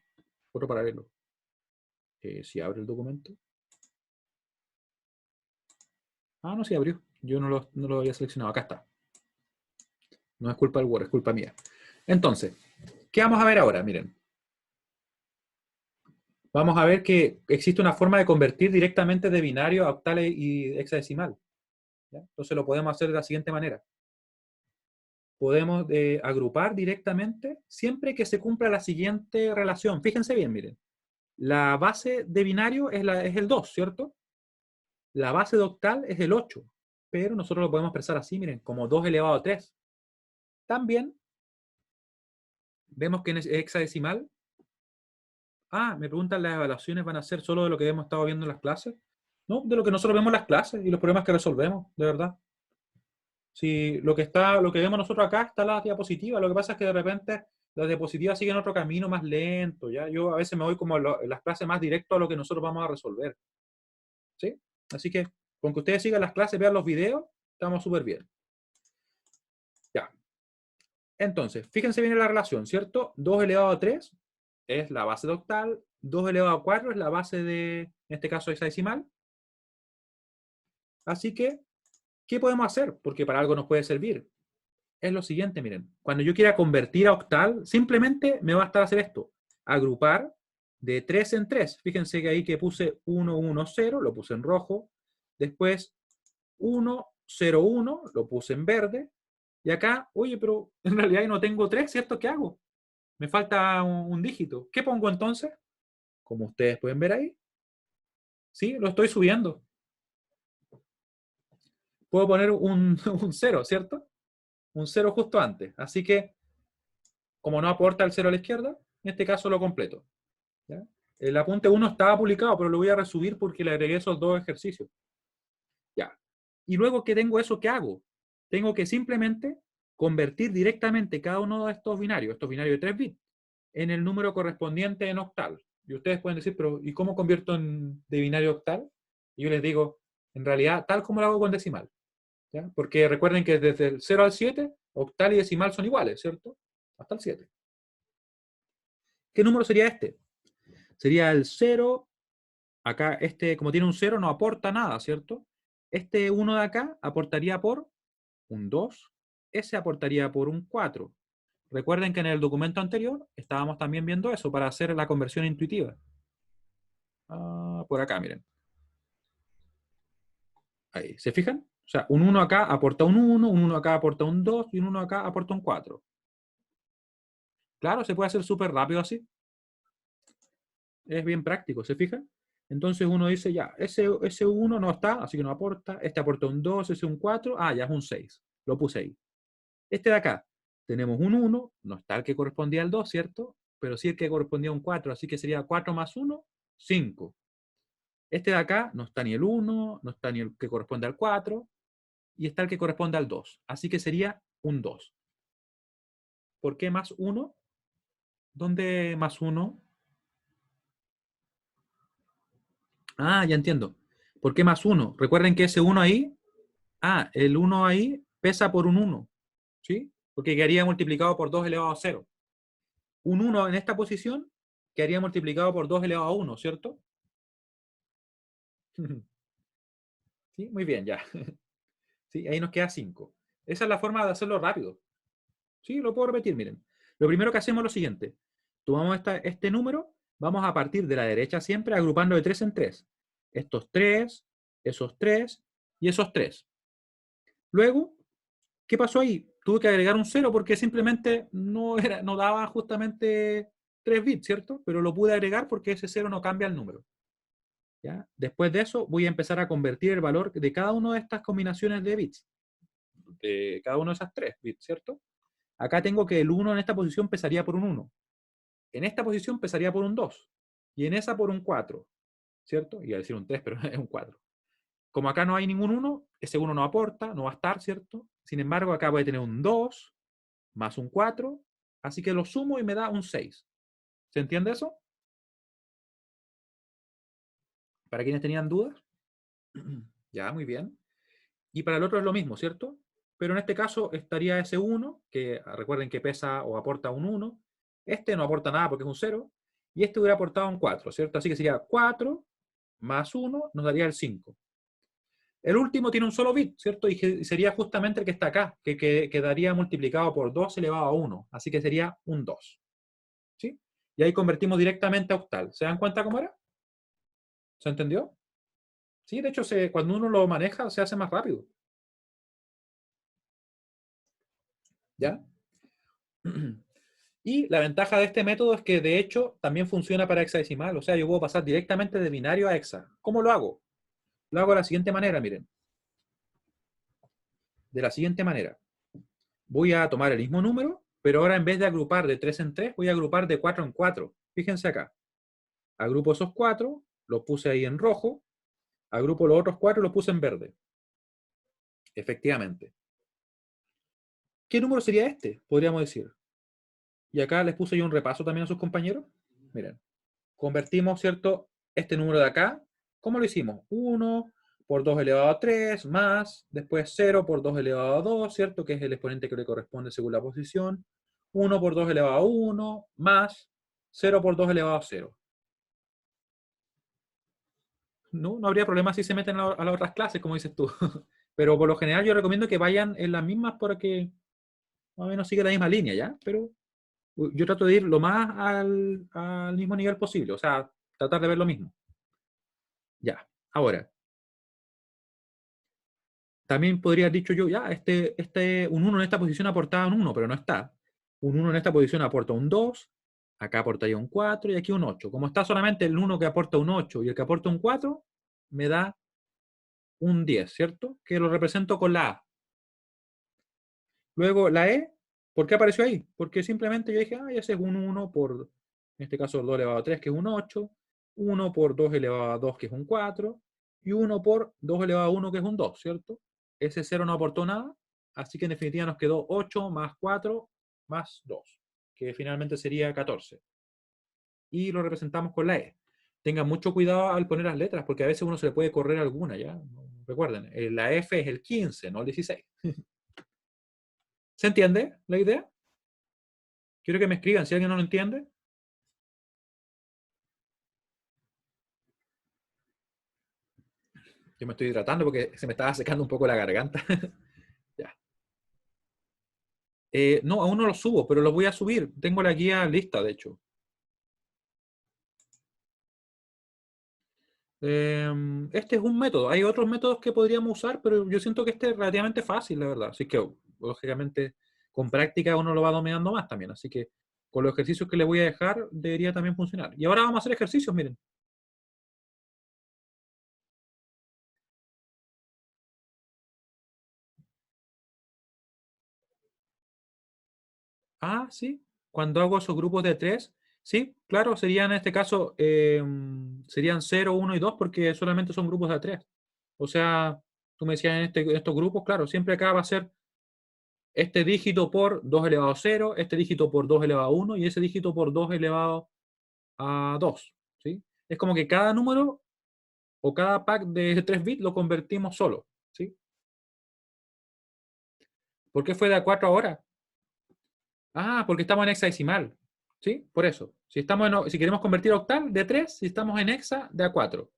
otro paralelo. Si abre el documento. Ah, no, sí abrió. Yo no lo había seleccionado. Acá está. No es culpa del Word, es culpa mía. Entonces, ¿qué vamos a ver ahora? Miren. Vamos a ver que existe una forma de convertir directamente de binario a octal y hexadecimal, ¿ya? Entonces lo podemos hacer de la siguiente manera. Podemos agrupar directamente siempre que se cumpla la siguiente relación. Fíjense bien, miren. La base de binario es el 2, ¿cierto? La base de octal es el 8, pero nosotros lo podemos expresar así, miren, como 2 elevado a 3. También vemos que en hexadecimal, me preguntan, ¿las evaluaciones van a ser solo de lo que hemos estado viendo en las clases? No, de lo que nosotros vemos en las clases y los problemas que resolvemos, de verdad. Si lo que vemos nosotros acá está en las diapositivas, lo que pasa es que de repente las diapositivas siguen otro camino más lento, ¿ya? Yo a veces me voy como en las clases más directo a lo que nosotros vamos a resolver, ¿sí? Así que con que ustedes sigan las clases, vean los videos, estamos súper bien. Ya. Entonces, fíjense bien en la relación, ¿cierto? 2 elevado a 3 es la base de octal, 2 elevado a 4 es la base en este caso, hexadecimal. Así que, ¿qué podemos hacer? Porque para algo nos puede servir. Es lo siguiente, miren. Cuando yo quiera convertir a octal, simplemente me basta hacer esto. Agrupar de 3 en 3. Fíjense que ahí que puse 1, 1, 0, lo puse en rojo. Después 1, 0, 1, lo puse en verde. Y acá, oye, pero en realidad no tengo 3, ¿cierto? ¿Qué hago? Me falta un dígito. ¿Qué pongo entonces? Como ustedes pueden ver ahí. Sí, lo estoy subiendo. Puedo poner un 0, ¿cierto? un 0 justo antes. Así que, como no aporta el 0 a la izquierda, en este caso lo completo. ¿Ya? El apunte 1 estaba publicado, pero lo voy a resubir porque le agregué esos dos ejercicios. Ya. Y luego que tengo eso, ¿qué hago? Tengo que simplemente convertir directamente cada uno de estos binarios de 3 bits, en el número correspondiente en octal. Y ustedes pueden decir, pero ¿y cómo convierto de binario a octal? Y yo les digo, en realidad, tal como lo hago con decimal. ¿Ya? Porque recuerden que desde el 0 al 7, octal y decimal son iguales, ¿cierto? Hasta el 7. ¿Qué número sería este? Sería el 0. Acá, este, como tiene un 0, no aporta nada, ¿cierto? Este 1 de acá aportaría por un 2. Ese aportaría por un 4. Recuerden que en el documento anterior estábamos también viendo eso para hacer la conversión intuitiva. Por acá, miren. Ahí, ¿se fijan? O sea, un 1 acá aporta un 1, un 1 acá aporta un 2 y un 1 acá aporta un 4. Claro, se puede hacer súper rápido así. Es bien práctico, ¿se fijan? Entonces uno dice, ya, ese 1 no está, así que no aporta. Este aporta un 2, ese un 4. Ya es un 6. Lo puse ahí. Este de acá, tenemos un 1, no está el que correspondía al 2, ¿cierto? Pero sí el que correspondía a un 4, así que sería 4 más 1, 5. Este de acá no está ni el 1, no está ni el que corresponde al 4, y está el que corresponde al 2. Así que sería un 2. ¿Por qué más 1? ¿Dónde más 1? Ya entiendo. ¿Por qué más 1? Recuerden que ese 1 ahí, el 1 ahí pesa por un 1, ¿sí? Porque quedaría multiplicado por 2 elevado a 0. Un 1 en esta posición quedaría multiplicado por 2 elevado a 1, ¿cierto? Sí, muy bien, ya. Sí, ahí nos queda 5. Esa es la forma de hacerlo rápido. Sí, lo puedo repetir, miren. Lo primero que hacemos es lo siguiente. Tomamos este número, vamos a partir de la derecha siempre agrupando de 3 en 3. Estos 3, esos 3 y esos 3. Luego, ¿qué pasó ahí? Tuve que agregar un 0 porque simplemente no daba justamente 3 bits, ¿cierto? Pero lo pude agregar porque ese 0 no cambia el número. ¿Ya? Después de eso, voy a empezar a convertir el valor de cada una de estas combinaciones de bits. De cada uno de esas 3 bits, ¿cierto? Acá tengo que el 1 en esta posición pesaría por un 1. En esta posición pesaría por un 2. Y en esa por un 4. ¿Cierto? Iba a decir un 3, pero es un 4. Como acá no hay ningún 1, ese 1 no aporta, no va a estar, ¿cierto? Sin embargo, acá voy a tener un 2 más un 4. Así que lo sumo y me da un 6. ¿Se entiende eso? ¿Para quienes tenían dudas? Ya, muy bien. Y para el otro es lo mismo, ¿cierto? Pero en este caso estaría ese 1, que recuerden que pesa o aporta un 1. Este no aporta nada porque es un 0. Y este hubiera aportado un 4, ¿cierto? Así que sería 4 más 1 nos daría el 5. El último tiene un solo bit, ¿cierto? Y sería justamente el que está acá, que quedaría multiplicado por 2 elevado a 1. Así que sería un 2. ¿Sí? Y ahí convertimos directamente a octal. ¿Se dan cuenta cómo era? ¿Se entendió? Sí, de hecho, cuando uno lo maneja, se hace más rápido. ¿Ya? Y la ventaja de este método es que, de hecho, también funciona para hexadecimal. O sea, yo puedo pasar directamente de binario a hexa. ¿Cómo lo hago? Lo hago de la siguiente manera, miren. De la siguiente manera. Voy a tomar el mismo número, pero ahora en vez de agrupar de 3 en 3, voy a agrupar de 4 en 4. Fíjense acá. Agrupo esos 4, los puse ahí en rojo. Agrupo los otros 4 y los puse en verde. Efectivamente. ¿Qué número sería este? Podríamos decir. Y acá les puse yo un repaso también a sus compañeros. Miren. Convertimos, ¿cierto? Este número de acá. ¿Cómo lo hicimos? 1 por 2 elevado a 3 más, después 0 por 2 elevado a 2, ¿cierto? Que es el exponente que le corresponde según la posición. 1 por 2 elevado a 1 más 0 por 2 elevado a 0. No habría problema si se meten a las otras clases, como dices tú. Pero por lo general yo recomiendo que vayan en las mismas porque más o menos sigue la misma línea, ¿ya? Pero yo trato de ir lo más al mismo nivel posible, o sea, tratar de ver lo mismo. Ya, ahora, también podría haber dicho yo, ya, un 1 en esta posición aportaba un 1, pero no está. Un 1 en esta posición aporta un 2, acá aportaría un 4 y aquí un 8. Como está solamente el 1 que aporta un 8 y el que aporta un 4, me da un 10, ¿cierto? Que lo represento con la A. Luego la E, ¿por qué apareció ahí? Porque simplemente yo dije, ese es un 1 por, en este caso, 2 elevado a 3, que es un 8, 1 por 2 elevado a 2, que es un 4, y 1 por 2 elevado a 1, que es un 2, ¿cierto? Ese 0 no aportó nada, así que en definitiva nos quedó 8 más 4 más 2, que finalmente sería 14. Y lo representamos con la E. Tengan mucho cuidado al poner las letras, porque a veces uno se le puede correr alguna, ¿ya? Recuerden, la F es el 15, no el 16. ¿Se entiende la idea? Quiero que me escriban si alguien no lo entiende. Yo me estoy hidratando porque se me estaba secando un poco la garganta. Ya. No, aún no lo subo, pero lo voy a subir. Tengo la guía lista, de hecho. Este es un método. Hay otros métodos que podríamos usar, pero yo siento que este es relativamente fácil, la verdad. Así que, lógicamente, con práctica uno lo va dominando más también. Así que, con los ejercicios que le voy a dejar, debería también funcionar. Y ahora vamos a hacer ejercicios, miren. Sí. Cuando hago esos grupos de tres, sí, claro, serían en este caso, serían 0, 1 y 2 porque solamente son grupos de tres. O sea, tú me decías en estos grupos, claro, siempre acá va a ser este dígito por 2 elevado a 0, este dígito por 2 elevado a 1 y ese dígito por 2 elevado a 2. ¿Sí? Es como que cada número o cada pack de 3 bits lo convertimos solo. ¿Sí? ¿Por qué fue de a 4 ahora? Porque estamos en hexadecimal. ¿Sí? Por eso. Si queremos convertir a octal, de 3, si estamos en hexa, de a 4.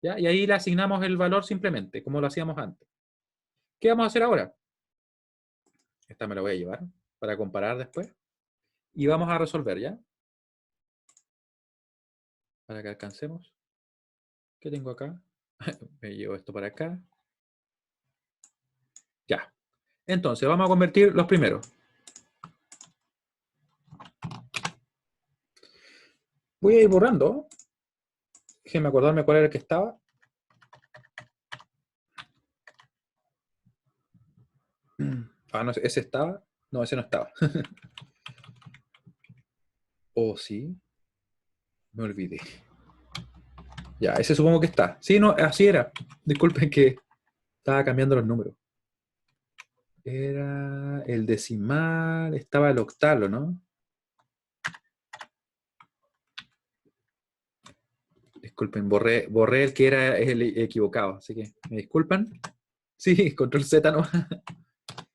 ¿Ya? Y ahí le asignamos el valor simplemente, como lo hacíamos antes. ¿Qué vamos a hacer ahora? Esta me la voy a llevar para comparar después. Y vamos a resolver, ¿ya? Para que alcancemos. ¿Qué tengo acá? Me llevo esto para acá. Ya. Entonces, vamos a convertir los primeros. Voy a ir borrando. Déjenme acordarme cuál era el que estaba. No, ese estaba. No, ese no estaba. Oh, sí. Me olvidé. Ya, ese supongo que está. Sí, no, así era. Disculpen que estaba cambiando los números. Era el decimal, estaba el octalo, ¿no? Disculpen, borré el que era el equivocado, así que me disculpan. Sí, control Z no.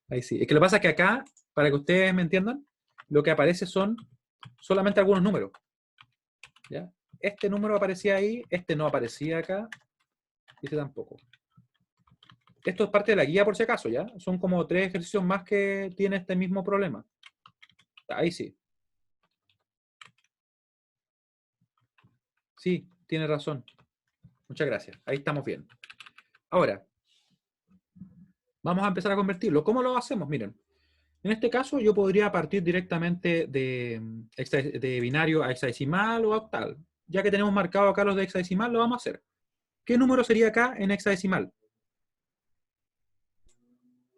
Ahí sí. Es que lo que pasa es que acá, para que ustedes me entiendan, lo que aparece son solamente algunos números. ¿Ya? Este número aparecía ahí, este no aparecía acá, y este tampoco. Esto es parte de la guía por si acaso, ¿ya? Son como 3 ejercicios más que tiene este mismo problema. Ahí sí. Sí, tiene razón. Muchas gracias. Ahí estamos bien. Ahora, vamos a empezar a convertirlo. ¿Cómo lo hacemos? Miren, en este caso yo podría partir directamente de binario a hexadecimal o a octal. Ya que tenemos marcado acá los de hexadecimal, lo vamos a hacer. ¿Qué número sería acá en hexadecimal?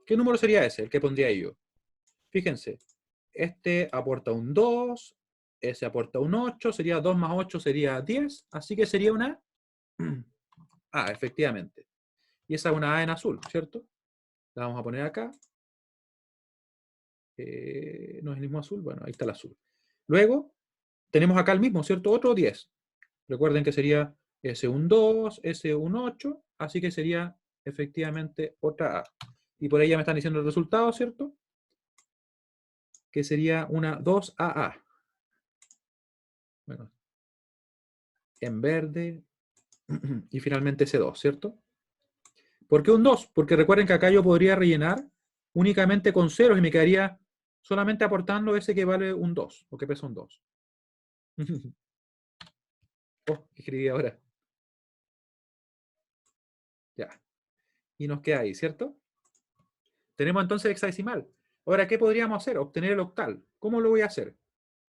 ¿Qué número sería ese, el que pondría yo? Fíjense, este aporta un 2, ese aporta un 8, sería 2 más 8 sería 10, así que sería una A, efectivamente. Y esa es una A en azul, ¿cierto? La vamos a poner acá. ¿No es el mismo azul? Bueno, ahí está el azul. Luego, tenemos acá el mismo, ¿cierto? Otro 10. Recuerden que sería S un 2, S un 8, así que sería efectivamente otra A. Y por ahí ya me están diciendo el resultado, ¿cierto? Que sería una 2AA. Bueno, en verde. Y finalmente ese 2, ¿cierto? ¿Por qué un 2? Porque recuerden que acá yo podría rellenar únicamente con ceros y me quedaría solamente aportando ese que vale un 2 o que pesa un 2. Oh, ¿qué escribí ahora? Ya. Y nos queda ahí, ¿cierto? Tenemos entonces hexadecimal. Ahora, ¿qué podríamos hacer? Obtener el octal. ¿Cómo lo voy a hacer?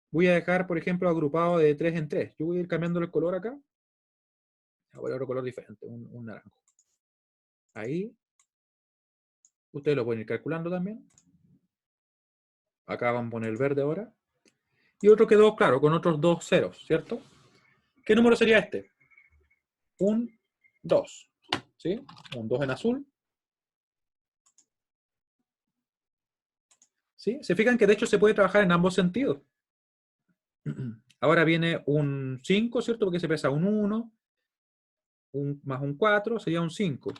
Voy a dejar, por ejemplo, agrupado de 3 en 3. Yo voy a ir cambiando el color acá. Voy a otro color diferente, un naranjo. Ahí. Ustedes lo pueden ir calculando también. Acá vamos a poner el verde ahora. Y otro quedó, claro, con otros dos ceros, ¿cierto? ¿Qué número sería este? Un 2. ¿Sí? Un 2 en azul. ¿Sí? Se fijan que de hecho se puede trabajar en ambos sentidos. Ahora viene un 5, ¿cierto? Porque se pesa un 1, más un 4, sería un 5.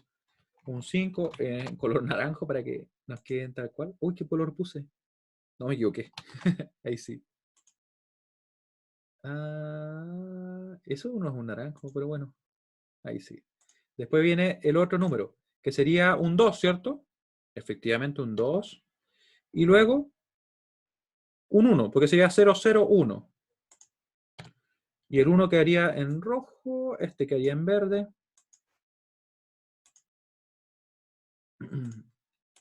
Un 5 en color naranjo para que nos queden tal cual. Uy, ¿qué color puse? No me equivoqué. Ahí sí. Ah, eso no es un naranjo, pero bueno. Ahí sí. Después viene el otro número, que sería un 2, ¿cierto? Efectivamente, un 2. Y luego un 1, porque sería 001. Y el 1 quedaría en rojo, este quedaría en verde.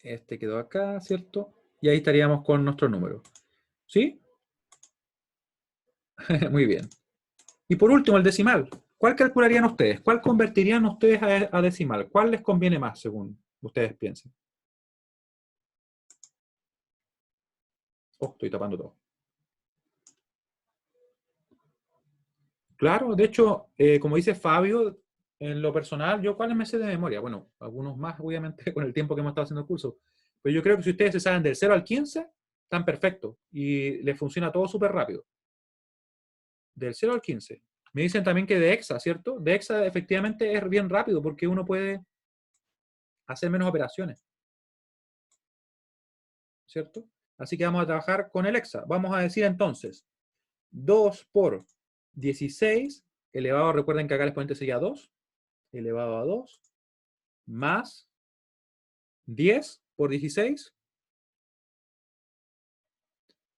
Este quedó acá, ¿cierto? Y ahí estaríamos con nuestro número. ¿Sí? Muy bien. Y por último, el decimal. ¿Cuál calcularían ustedes? ¿Cuál convertirían ustedes a decimal? ¿Cuál les conviene más, según ustedes piensen? Oh, estoy tapando todo. Claro, de hecho, como dice Fabio, en lo personal, yo cuáles me sé de memoria. Bueno, algunos más, obviamente, con el tiempo que hemos estado haciendo el curso. Pero yo creo que si ustedes se saben del 0 al 15, están perfectos. Y les funciona todo súper rápido. Del 0 al 15. Me dicen también que de hexa, ¿cierto? De hexa efectivamente es bien rápido porque uno puede hacer menos operaciones, ¿cierto? Así que vamos a trabajar con el hexa. Vamos a decir entonces 2 por 16 elevado, recuerden que acá el exponente sería 2, elevado a 2, más 10 por 16.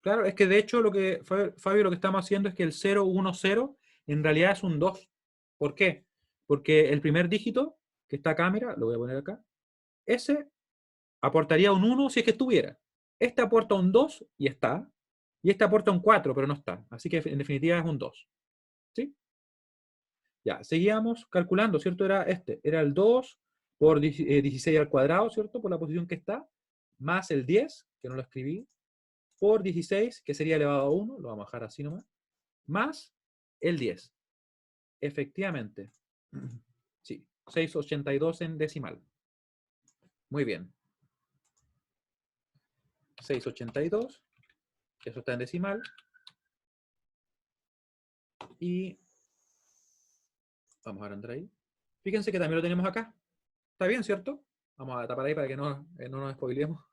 Claro, es que de hecho lo que Fabio lo que estamos haciendo es que el 010 en realidad es un 2. ¿Por qué? Porque el primer dígito que está acá, mira, lo voy a poner acá, ese aportaría un 1 si es que estuviera. Este aporta un 2 y está. Y este aporta un 4, pero no está. Así que en definitiva es un 2. ¿Sí? Ya, seguíamos calculando, ¿cierto? Era este. Era el 2 por 16 al cuadrado, ¿cierto? Por la posición que está. Más el 10, que no lo escribí. Por 16, que sería elevado a 1. Lo vamos a dejar así nomás. Más el 10. Efectivamente. Sí. 682 en decimal. Muy bien. 682. Eso está en decimal. Y vamos a entrar ahí. Fíjense que también lo tenemos acá. Está bien, ¿cierto? Vamos a tapar ahí para que no nos spoilemos.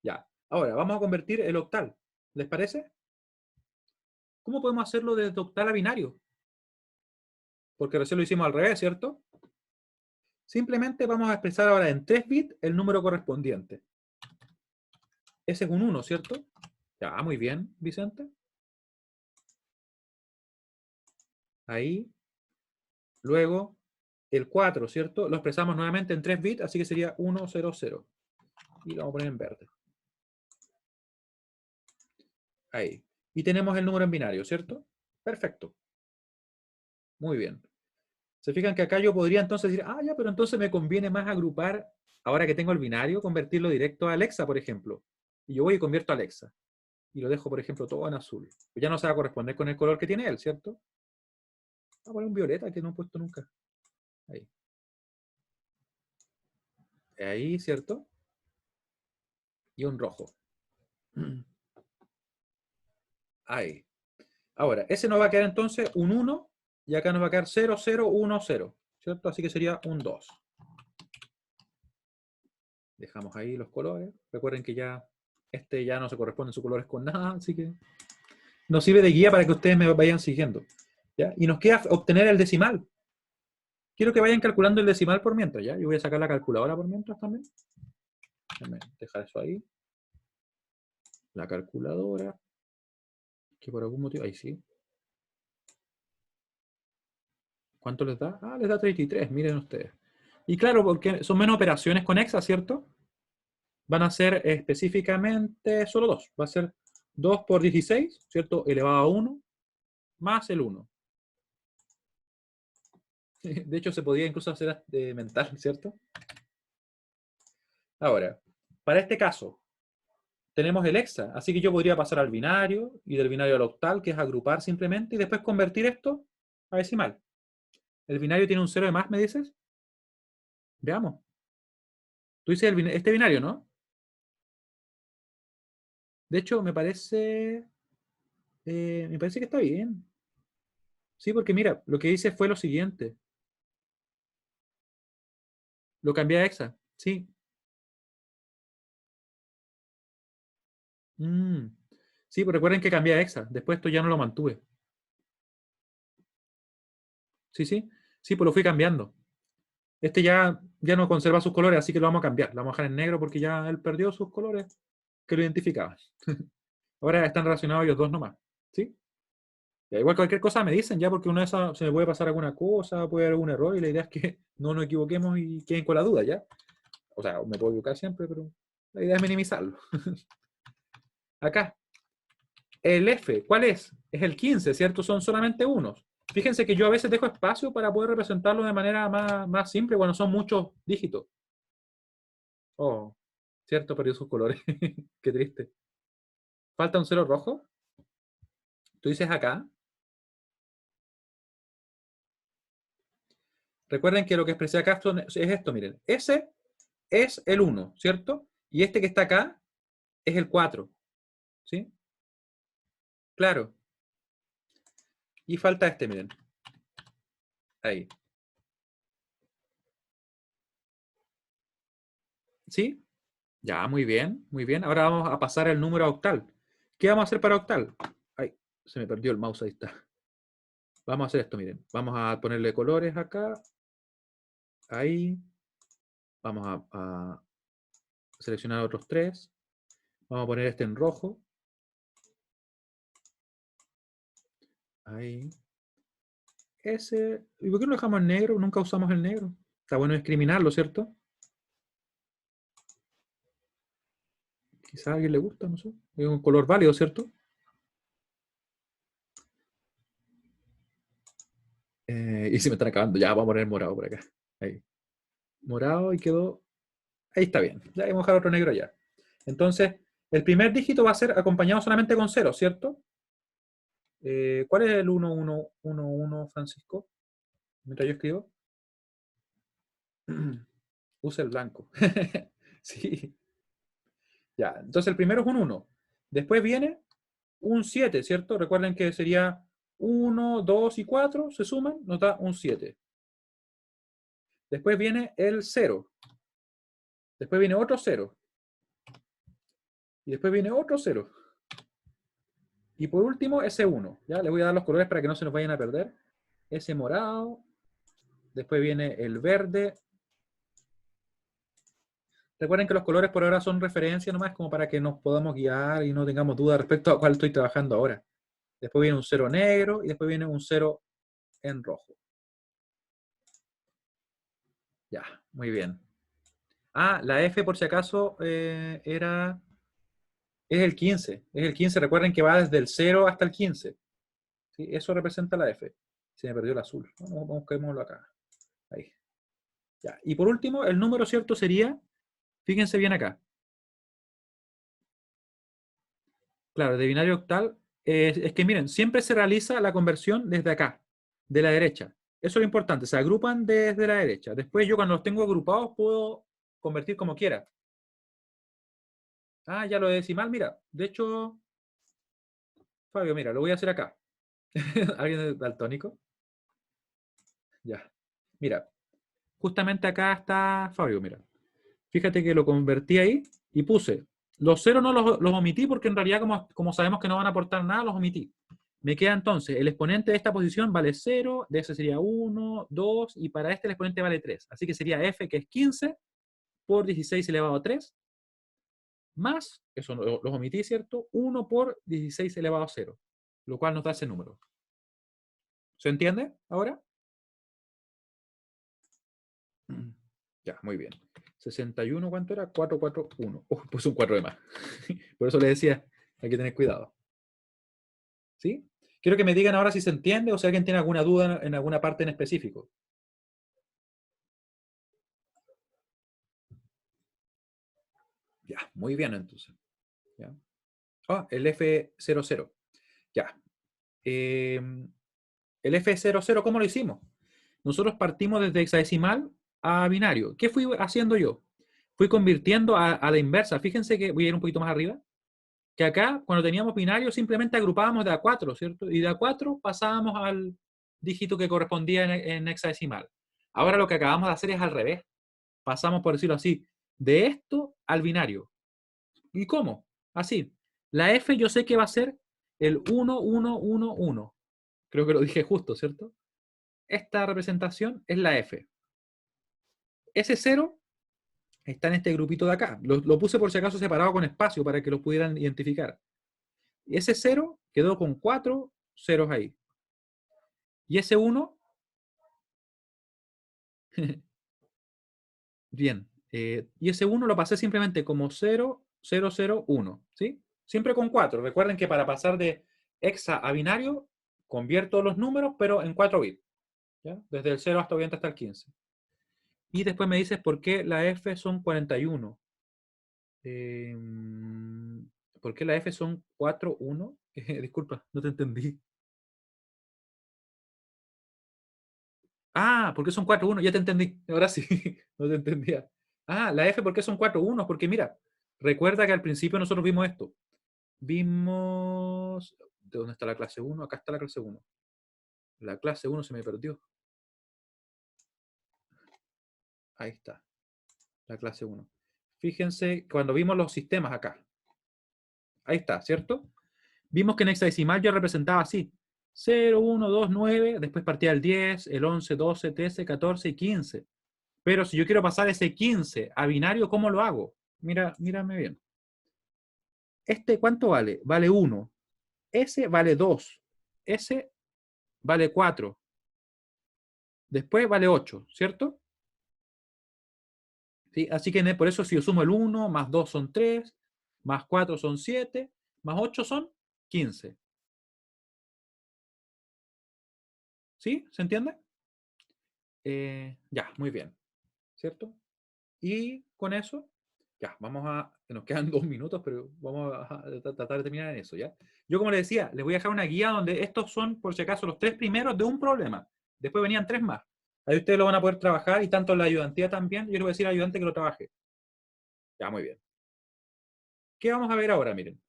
Ya. Ahora, vamos a convertir el octal. ¿Les parece? ¿Cómo podemos hacerlo desde octal a binario? Porque recién lo hicimos al revés, ¿cierto? Simplemente vamos a expresar ahora en 3 bits el número correspondiente. Ese es un 1, ¿cierto? Ya, muy bien, Vicente. Ahí. Luego, el 4, ¿cierto? Lo expresamos nuevamente en 3 bits, así que sería 1, 0, 0. Y lo vamos a poner en verde. Ahí. Y tenemos el número en binario, ¿cierto? Perfecto. Muy bien. Se fijan que acá yo podría entonces decir, ah, ya, pero entonces me conviene más agrupar, ahora que tengo el binario, convertirlo directo a Alexa, por ejemplo. Y yo voy y convierto a Alexa. Y lo dejo, por ejemplo, todo en azul. Pues ya no se va a corresponder con el color que tiene él, ¿cierto? Voy a poner un violeta que no he puesto nunca. Ahí. Ahí, ¿cierto? Y un rojo. Ahí. Ahora, ese nos va a quedar entonces un 1 y acá nos va a quedar 0, 0, 1, 0. ¿Cierto? Así que sería un 2. Dejamos ahí los colores. Recuerden que ya este ya no se corresponde en sus colores con nada, así que nos sirve de guía para que ustedes me vayan siguiendo. ¿Ya? Y nos queda obtener el decimal. Quiero que vayan calculando el decimal por mientras, ¿ya? Yo voy a sacar la calculadora por mientras también. Déjame dejar eso ahí. La calculadora. Que por algún motivo... Ahí sí. ¿Cuánto les da? Ah, les da 33, miren ustedes. Y claro, porque son menos operaciones conexas, ¿cierto? Van a ser específicamente solo dos. Va a ser 2 por 16, ¿cierto? Elevado a 1, más el 1. De hecho, se podía incluso hacer mental, ¿cierto? Ahora, para este caso, tenemos el hexa. Así que yo podría pasar al binario y del binario al octal, que es agrupar simplemente, y después convertir esto a decimal. ¿El binario tiene un 0 de más, me dices? Veamos. Tú dices este binario, ¿no? De hecho, me parece que está bien. Sí, porque mira, lo que hice fue lo siguiente. Lo cambié a hexa. Sí. Mm. Sí, pues recuerden que cambié a hexa. Después esto ya no lo mantuve. Sí, sí. Sí, pues lo fui cambiando. Este ya no conserva sus colores, así que lo vamos a cambiar. Lo vamos a dejar en negro porque ya él perdió sus colores que lo identificaban. Ahora están relacionados ellos dos nomás. ¿Sí? Ya, igual cualquier cosa me dicen ya, porque una de esas se me puede pasar alguna cosa, puede haber algún error, y la idea es que no nos equivoquemos y queden con la duda, ¿ya? O sea, me puedo equivocar siempre, pero la idea es minimizarlo. Acá, el F, ¿cuál es? Es el 15, ¿cierto? Son solamente unos. Fíjense que yo a veces dejo espacio para poder representarlo de manera más simple cuando son muchos dígitos. Oh, cierto, perdió sus colores. Qué triste. ¿Falta un cero rojo? Tú dices acá. Recuerden que lo que expresé acá es esto, miren. Ese es el 1, ¿cierto? Y este que está acá es el 4, ¿sí? Claro. Y falta este, miren. Ahí. ¿Sí? Ya, muy bien, muy bien. Ahora vamos a pasar el número a octal. ¿Qué vamos a hacer para octal? Ay, se me perdió el mouse, ahí está. Vamos a hacer esto, miren. Vamos a ponerle colores acá. Ahí. Vamos a seleccionar otros tres. Vamos a poner este en rojo. Ahí. Ese. ¿Y por qué no lo dejamos en negro? Nunca usamos el negro. Está bueno discriminarlo, ¿cierto? Quizá a alguien le gusta, no sé. Es un color válido, ¿cierto? Y se me están acabando. Ya, vamos a poner morado por acá. Ahí. Morado y quedó. Ahí está bien. Ya vamos a dejar otro negro allá. Entonces, el primer dígito va a ser acompañado solamente con cero, ¿cierto? ¿Cuál es el 1111, Francisco? Mientras yo escribo. Usa el blanco. Sí. Ya. Entonces, el primero es un 1. Después viene un 7, ¿cierto? Recuerden que sería 1, 2 y 4 se suman, nos da un 7. Después viene el 0. Después viene otro 0. Y después viene otro 0. Y por último, ese 1. Ya les voy a dar los colores para que no se nos vayan a perder. Ese morado. Después viene el verde. Recuerden que los colores por ahora son referencia nomás, como para que nos podamos guiar y no tengamos duda respecto a cuál estoy trabajando ahora. Después viene un 0 negro y después viene un 0 en rojo. Ya, muy bien. Ah, la F por si acaso es el 15. Es el 15. Recuerden que va desde el 0 hasta el 15. ¿Sí? Eso representa la F. Se me perdió el azul. Busquémoslo acá. Ahí. Ya. Y por último, el número cierto sería, fíjense bien acá. Claro, de binario octal, es que miren, siempre se realiza la conversión desde acá, de la derecha. Eso es lo importante, se agrupan desde la derecha. Después yo cuando los tengo agrupados puedo convertir como quiera. Ah, ya lo de decimal, mira. De hecho, Fabio, mira, lo voy a hacer acá. ¿Alguien es daltónico? Ya. Mira, justamente acá está Fabio, mira. Fíjate que lo convertí ahí y puse. Los ceros no los omití porque en realidad como sabemos que no van a aportar nada, los omití. Me queda entonces, el exponente de esta posición vale 0, de ese sería 1, 2, y para este el exponente vale 3. Así que sería f, que es 15, por 16 elevado a 3, más, eso los omití, ¿cierto? 1 por 16 elevado a 0, lo cual nos da ese número. ¿Se entiende ahora? Ya, muy bien. 61, ¿cuánto era? 441. Puse un 4 de más. Por eso le decía, hay que tener cuidado. ¿Sí? Quiero que me digan ahora si se entiende o si alguien tiene alguna duda en alguna parte en específico. Ya, muy bien entonces. ¿Ya? Ah, el F00. Ya. El F00, ¿cómo lo hicimos? Nosotros partimos desde hexadecimal a binario. ¿Qué fui haciendo yo? Fui convirtiendo a la inversa. Fíjense que voy a ir un poquito más arriba. Que acá, cuando teníamos binario, simplemente agrupábamos de A4, ¿cierto? Y de A4 pasábamos al dígito que correspondía en hexadecimal. Ahora lo que acabamos de hacer es al revés. Pasamos, por decirlo así, de esto al binario. ¿Y cómo? Así. La F yo sé que va a ser el 1, 1, 1, 1. Creo que lo dije justo, ¿cierto? Esta representación es la F. Ese 0 está en este grupito de acá. Lo puse por si acaso separado con espacio para que lo pudieran identificar. Y ese 0 quedó con 4 ceros ahí. Y ese 1, bien. Y ese 1 lo pasé simplemente como 0, 0, 0, 1. ¿Sí? Siempre con 4. Recuerden que para pasar de hexa a binario, convierto los números, pero en 4 bits. ¿Ya? Desde el 0 hasta obviamente hasta el 15. Y después me dices por qué la F son 41. Eh, ¿Por qué la F son 4, 1? Disculpa, no te entendí. Ah, ¿por qué son 4, 1? Ya te entendí. Ahora sí, no te entendía. Ah, la F, ¿por qué son 4, 1? Porque mira, recuerda que al principio nosotros vimos esto. Vimos... ¿De dónde está la clase 1? Acá está la clase 1. La clase 1 se me perdió. Ahí está, la clase 1. Fíjense cuando vimos los sistemas acá. Ahí está, ¿cierto? Vimos que en hexadecimal yo representaba así. 0, 1, 2, 9, después partía el 10, el 11, 12, 13, 14 y 15. Pero si yo quiero pasar ese 15 a binario, ¿cómo lo hago? Mírame bien. Este, ¿cuánto vale? Vale 1. Ese vale 2. Ese vale 4. Después vale 8, ¿cierto? ¿Sí? Así que por eso si yo sumo el 1, más 2 son 3, más 4 son 7, más 8 son 15. ¿Sí? ¿Se entiende? Ya, muy bien. ¿Cierto? Y con eso, ya, vamos a, nos quedan 2 minutos, pero vamos a tratar de terminar en eso, ¿ya? Yo, como les decía, les voy a dejar una guía donde estos son, por si acaso, los 3 primeros de un problema. Después venían 3 más. Ahí ustedes lo van a poder trabajar y tanto la ayudantía también. Yo les voy a decir al ayudante que lo trabaje. Ya, muy bien. ¿Qué vamos a ver ahora? Miren.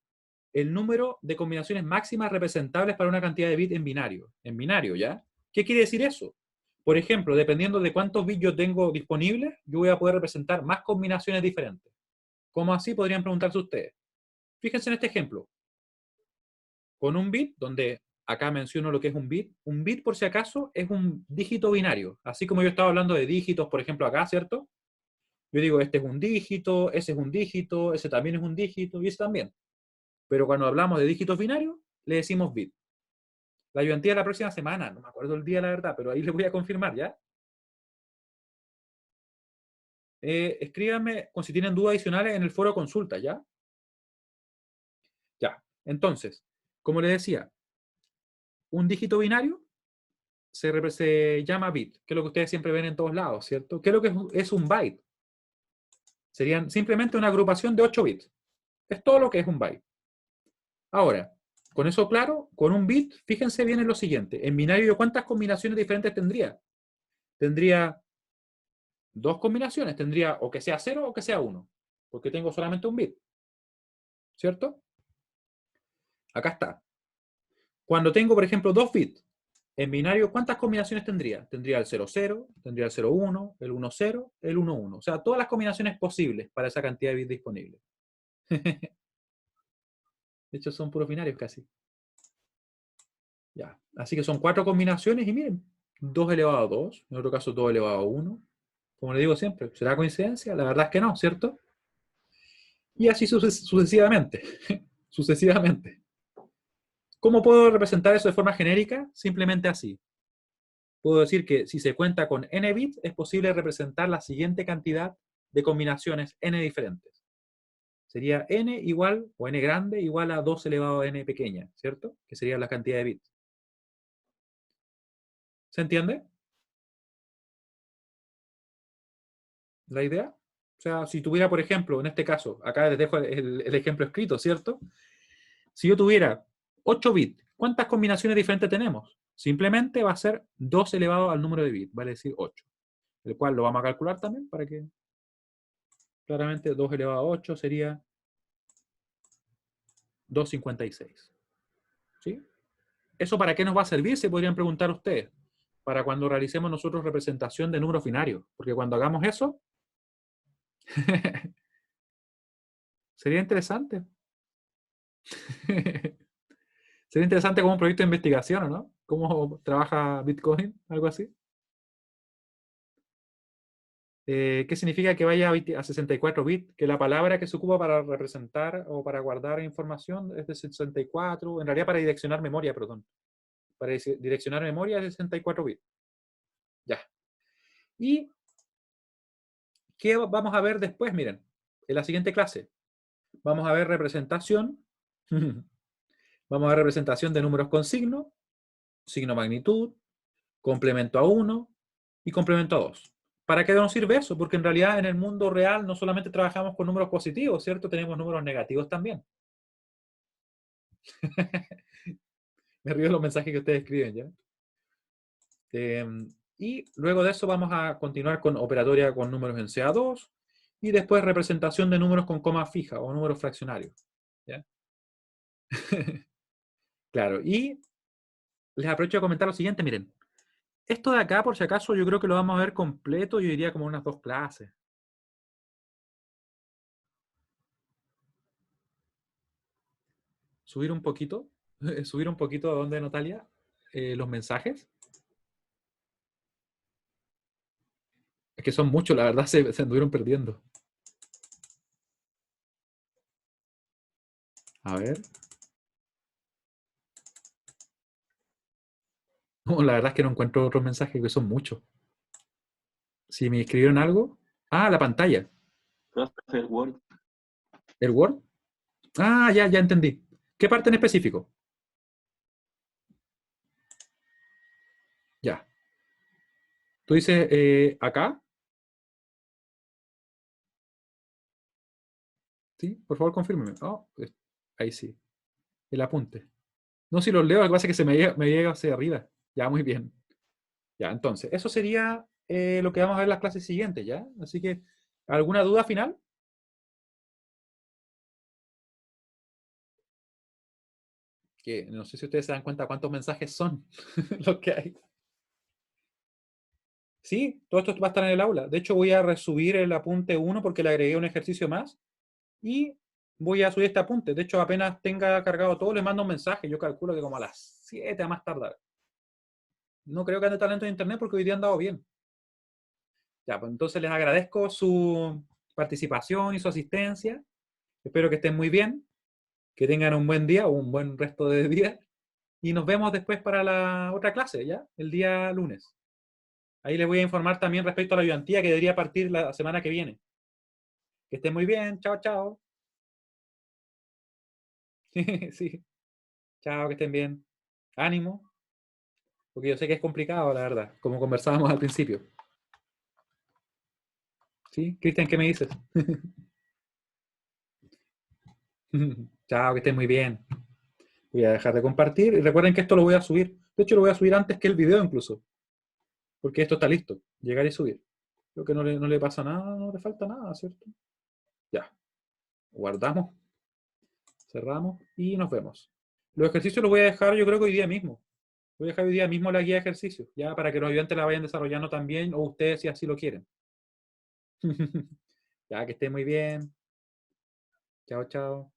El número de combinaciones máximas representables para una cantidad de bits en binario. En binario, ¿ya? ¿Qué quiere decir eso? Por ejemplo, dependiendo de cuántos bits yo tengo disponibles, yo voy a poder representar más combinaciones diferentes. ¿Cómo así? Podrían preguntarse ustedes. Fíjense en este ejemplo. Con un bit, donde acá menciono lo que es un bit por si acaso es un dígito binario. Así como yo estaba hablando de dígitos, por ejemplo, acá, ¿cierto? Yo digo, este es un dígito, ese es un dígito, ese también es un dígito y ese también. Pero cuando hablamos de dígitos binarios, le decimos bit. La ayudantía de la próxima semana, no me acuerdo el día, la verdad, pero ahí les voy a confirmar, ¿ya? Escríbanme con si tienen dudas adicionales en el foro consulta, ¿ya? Ya. Entonces, como les decía, un dígito binario se llama bit, que es lo que ustedes siempre ven en todos lados, ¿cierto? ¿Qué es lo que es un byte? Serían simplemente una agrupación de 8 bits. Es todo lo que es un byte. Ahora, con eso claro, con un bit, fíjense bien en lo siguiente. En binario, ¿yo cuántas combinaciones diferentes tendría? Tendría 2 combinaciones. Tendría o que sea 0 o que sea 1, porque tengo solamente un bit, ¿cierto? Acá está. Cuando tengo, por ejemplo, 2 bits, en binario, ¿cuántas combinaciones tendría? Tendría el 0, 0, tendría el 0, 1, el 1, 0, el 1, 1. O sea, todas las combinaciones posibles para esa cantidad de bits disponibles. De hecho, son puros binarios casi. Ya. Así que son 4 combinaciones y miren, 2 elevado a 2, en otro caso 2 elevado a 1. Como le digo siempre, ¿será coincidencia? La verdad es que no, ¿cierto? Y así sucesivamente. Sucesivamente. ¿Cómo puedo representar eso de forma genérica? Simplemente así. Puedo decir que si se cuenta con n bits, es posible representar la siguiente cantidad de combinaciones n diferentes. Sería n igual, o n grande, igual a 2 elevado a n pequeña, ¿cierto? Que sería la cantidad de bits. ¿Se entiende la idea? O sea, si tuviera, por ejemplo, en este caso, acá les dejo el ejemplo escrito, ¿cierto? Si yo tuviera 8 bits, ¿cuántas combinaciones diferentes tenemos? Simplemente va a ser 2 elevado al número de bits, vale decir 8. El cual lo vamos a calcular también para que claramente 2 elevado a 8 sería 256. ¿Sí? ¿Eso para qué nos va a servir? Se podrían preguntar ustedes. Para cuando realicemos nosotros representación de números binarios. Porque cuando hagamos eso, sería interesante. Sería interesante como un proyecto de investigación, ¿no? ¿Cómo trabaja Bitcoin? Algo así. ¿Qué significa que vaya a 64 bits? Que la palabra que se ocupa para representar o para guardar información es de 64, en realidad para direccionar memoria, perdón. Para direccionar memoria es de 64 bits. Ya. ¿Y qué vamos a ver después? Miren, en la siguiente clase vamos a ver representación. Vamos a ver representación de números con signo, signo magnitud, complemento a 1 y complemento a 2. ¿Para qué nos sirve eso? Porque en realidad en el mundo real no solamente trabajamos con números positivos, ¿cierto? Tenemos números negativos también. Me río de los mensajes que ustedes escriben, ¿ya? Y luego de eso vamos a continuar con operatoria con números en CA2 y después representación de números con coma fija o números fraccionarios. ¿Ya? Claro, y les aprovecho de comentar lo siguiente, miren. Esto de acá, por si acaso, yo creo que lo vamos a ver completo, yo diría como unas 2 clases. Subir un poquito, subir un poquito a donde, Natalia, los mensajes. Es que son muchos, la verdad, se anduvieron perdiendo. A ver. No, la verdad es que no encuentro otros mensajes, que son muchos. Si me escribieron algo. Ah, la pantalla. Profe, el Word. ¿El Word? Ah, ya entendí. ¿Qué parte en específico? Ya. Tú dices acá. Sí, por favor, confírmeme. Oh, ahí sí. El apunte. No, si los leo, lo que pasa es que me llega hacia arriba. Ya, muy bien. Ya, entonces, eso sería lo que vamos a ver en las clases siguientes, ¿ya? Así que, ¿alguna duda final? Que no sé si ustedes se dan cuenta cuántos mensajes son los que hay. Sí, todo esto va a estar en el aula. De hecho, voy a resubir el apunte 1 porque le agregué un ejercicio más y voy a subir este apunte. De hecho, apenas tenga cargado todo, les mando un mensaje. Yo calculo que como a las 7 a más tardar. No creo que ande talento en internet porque hoy día han dado bien. Ya, pues entonces les agradezco su participación y su asistencia. Espero que estén muy bien, que tengan un buen día o un buen resto de día. Y nos vemos después para la otra clase, ¿ya? El día lunes. Ahí les voy a informar también respecto a la ayudantía que debería partir la semana que viene. Que estén muy bien. Chao, chao. Sí. Chao, que estén bien. Ánimo, porque yo sé que es complicado, la verdad, como conversábamos al principio. ¿Sí? Cristian, ¿qué me dices? Chao, que estén muy bien. Voy a dejar de compartir y recuerden que esto lo voy a subir. De hecho, lo voy a subir antes que el video incluso, porque esto está listo. Llegar y subir. Creo que no le pasa nada, no le falta nada, ¿cierto? Ya. Guardamos, cerramos y nos vemos. Los ejercicios los voy a dejar yo creo que hoy día mismo. Voy a dejar hoy día mismo la guía de ejercicios, ya para que los ayudantes la vayan desarrollando también, o ustedes si así lo quieren. Ya, que esté muy bien. Chao, chao.